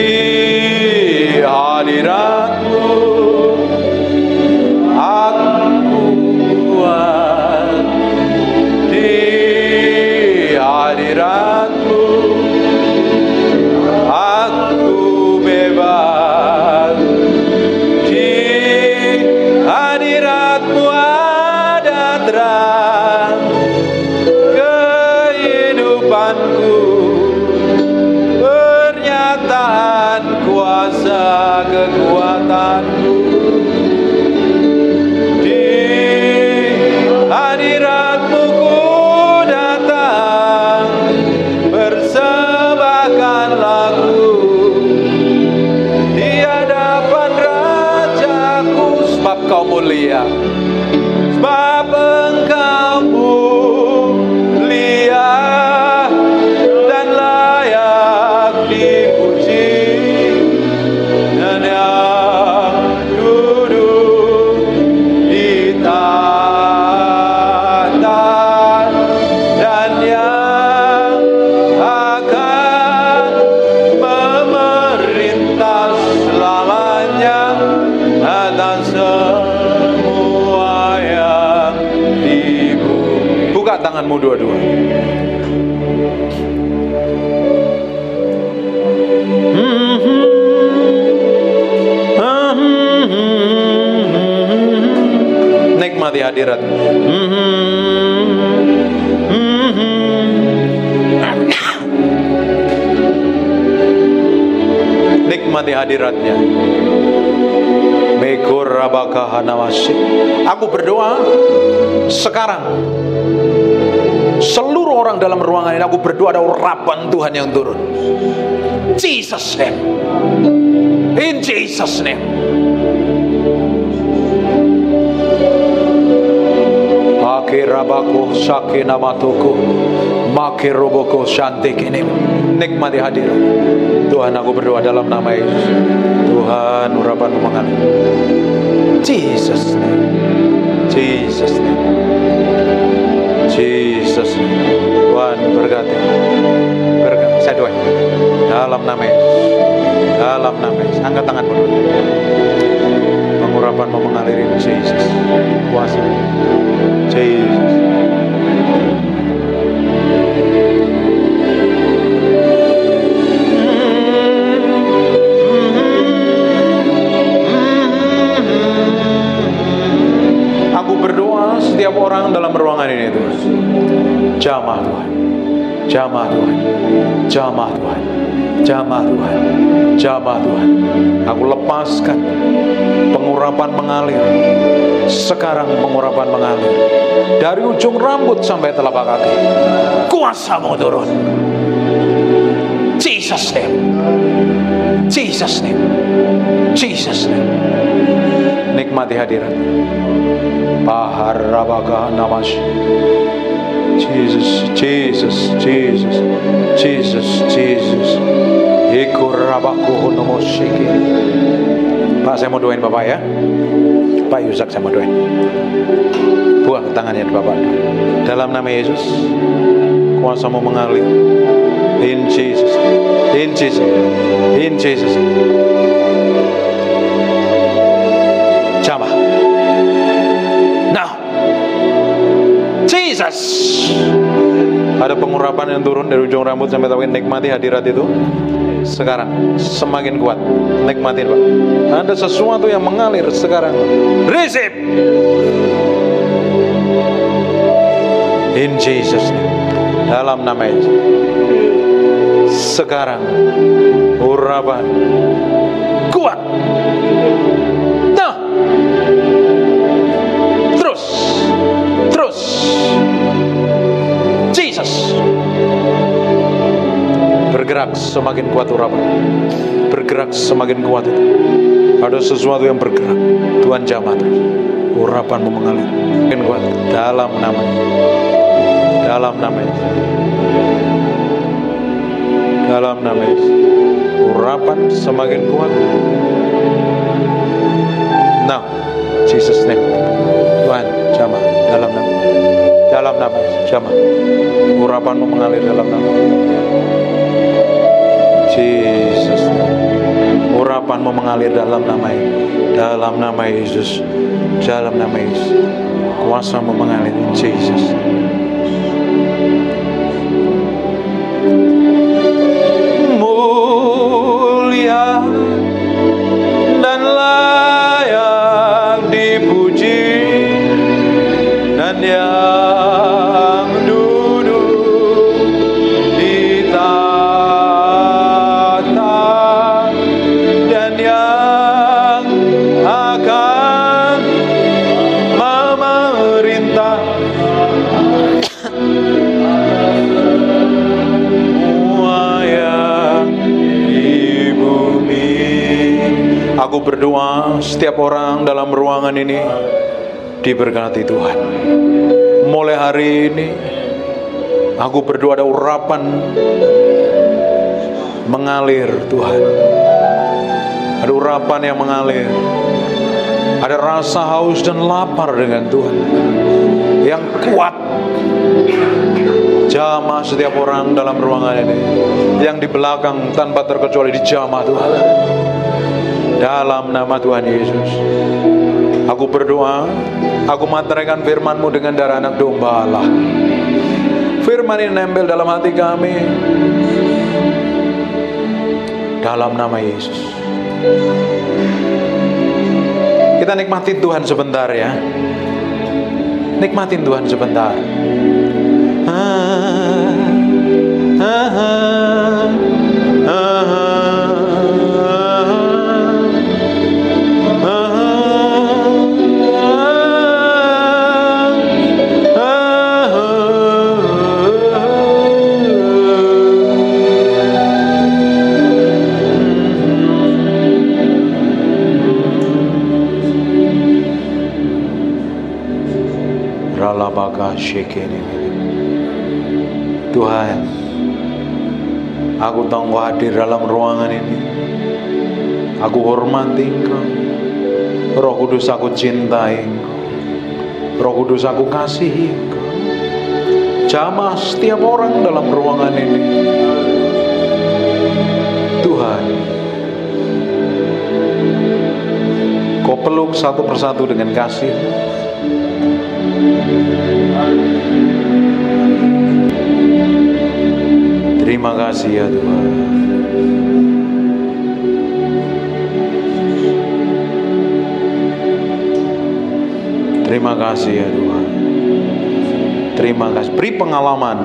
Speaker 1: hadiratmu aku kuat, di hadiratmu aku bebas, di hadiratmu ada terang kehidupanku, pernyataan kuasa kekuatanku. Di hadiratmu ku datang, persembahkan lagu di hadapan Rajaku. Sebab kau mulia, sebab engkau mulia dan layak dipuji, dan yang duduk di tahta dan yang akan memerintah selamanya atas semua yang di bumi. Buka tanganmu dua-dua. Nikmati hadirat. Nikmati hadiratnya. Aku berdoa sekarang, seluruh orang dalam ruangan ini, aku berdoa ada urapan Tuhan yang turun. Jesus name. In Jesus name. Akirabako sakinamatuku makiroboko shantikinim. Nikmati hadirat Tuhan, aku berdoa dalam nama Yesus. Tuhan, urapan mengalir. Jesus name. Jesus name. Jesus name. Tuhan berkati. Berkati. Saya doa dalam nama Yesus. Dalam nama Yesus. Angkat tangan berdua. Pengurapan mau mengalir. Jesus. Kuasa. Jesus. Aku berdoa setiap orang dalam ruangan ini Tuhan. Jamah Tuhan. Jamah Tuhan. Jamah Tuhan. Jamah Tuhan. Jamah Tuhan. Aku lepaskan pengurapan mengalir. Sekarang pengurapan mengalir dari ujung rambut sampai telapak kaki. Kuasa-Mu turun. Jesus name. Jesus name. Jesus name. Nikmati hadirat. Paharabaka namas. Jesus, Jesus, Jesus, Jesus, Jesus. Ikurabaku nomoshiki. Pak, saya mau doain Bapak ya. Pak Yusak, saya mau doain. Buang tangannya Bapak. Dalam nama Yesus, kuasa-Mu mengalir. In Jesus, in Jesus, in Jesus. Jamah. Now, Jesus. Ada pengurapan yang turun dari ujung rambut sampai telapak. Nikmati hadirat itu. Sekarang semakin kuat. Nikmatin Pak. Ada sesuatu yang mengalir sekarang. Receive. In Jesus name. Dalam nama Yesus. Sekarang urapan kuat. Nah. Terus. Terus. Jesus. Bergerak semakin kuat urapan. Bergerak semakin kuat itu. Ada sesuatu yang bergerak. Tuhan jamah terus. Urapan-Mu mengalir semakin kuat. Dalam nama. Dalam nama Yesus. Dalam nama Yesus. Urapan semakin kuat. Now, Jesus name. Tuhan jamah dalam nama. Dalam nama Yesus. Jamah. Urapan-Mu mengalir dalam nama Jesus. Urapan-Mu mengalir dalam nama Yesus. Dalam nama Yesus. Dalam nama Yesus. Kuasa-Mu mengalir Jesus. Mulia dan layak dipuji, dan yang duduk di tahta, dan yang akan memerintah di bumi. Aku berdoa setiap orang dalam ruangan ini diberkati Tuhan. Mulai hari ini aku berdoa ada urapan mengalir Tuhan. Ada urapan yang mengalir. Ada rasa haus dan lapar dengan Tuhan yang kuat. Jamah setiap orang dalam ruangan ini, yang di belakang tanpa terkecuali dijamah Tuhan. Dalam nama Tuhan Yesus, aku berdoa, aku materaikan firman-Mu dengan darah anak domba Allah. Firman ini nempel dalam hati kami. Dalam nama Yesus. Kita nikmati Tuhan sebentar ya. Nikmatin Tuhan sebentar. Tuhan, aku tahu Engkau hadir dalam ruangan ini. Aku hormati Engkau. Roh Kudus, aku cintai Engkau. Roh Kudus, aku kasihi Engkau. Jamah setiap orang dalam ruangan ini. Tuhan, Kau peluk satu persatu dengan kasih. Terima kasih ya Tuhan. Terima kasih ya Tuhan. Terima kasih. Beri pengalaman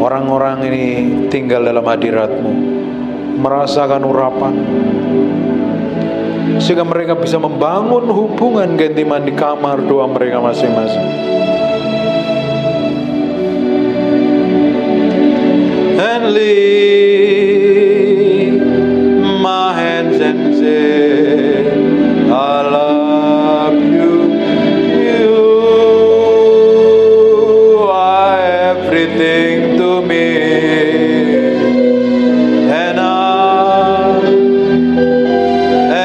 Speaker 1: orang-orang ini tinggal dalam hadirat-Mu, merasakan urapan, sehingga mereka bisa membangun hubungan keintiman di kamar doa mereka masing-masing. And lift my hands and say, I love you. You are everything to me, and I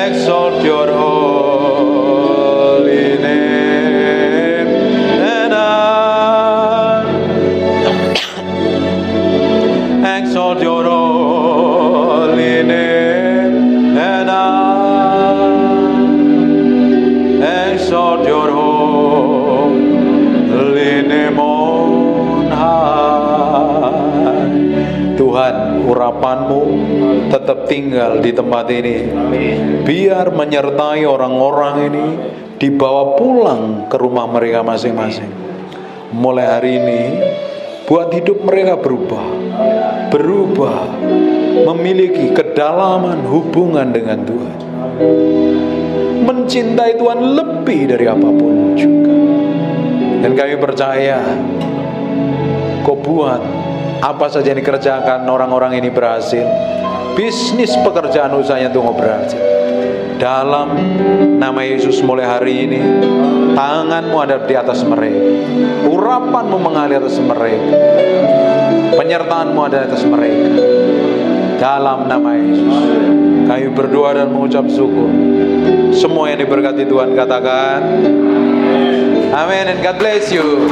Speaker 1: exalt your holy name, and I exalt your holy name, and I exalt your holy name on high. Tuhan, urapan-Mu tetap tinggal di tempat ini. Biar menyertai orang-orang ini, dibawa pulang ke rumah mereka masing-masing. Mulai hari ini, buat hidup mereka berubah, memiliki kedalaman hubungan dengan Tuhan, mencintai Tuhan lebih dari apapun juga. Dan kami percaya Kau buat apa saja yang dikerjakan orang-orang ini berhasil. Bisnis pekerjaan usahanya Tuhan berhasil. Dalam nama Yesus, mulai hari ini tangan-Mu ada di atas mereka, urapan-Mu mengalir atas mereka, penyertaan-Mu ada di atas mereka. Dalam nama Yesus kami berdoa dan mengucap syukur. Semua yang diberkati Tuhan katakan amin, and God bless you.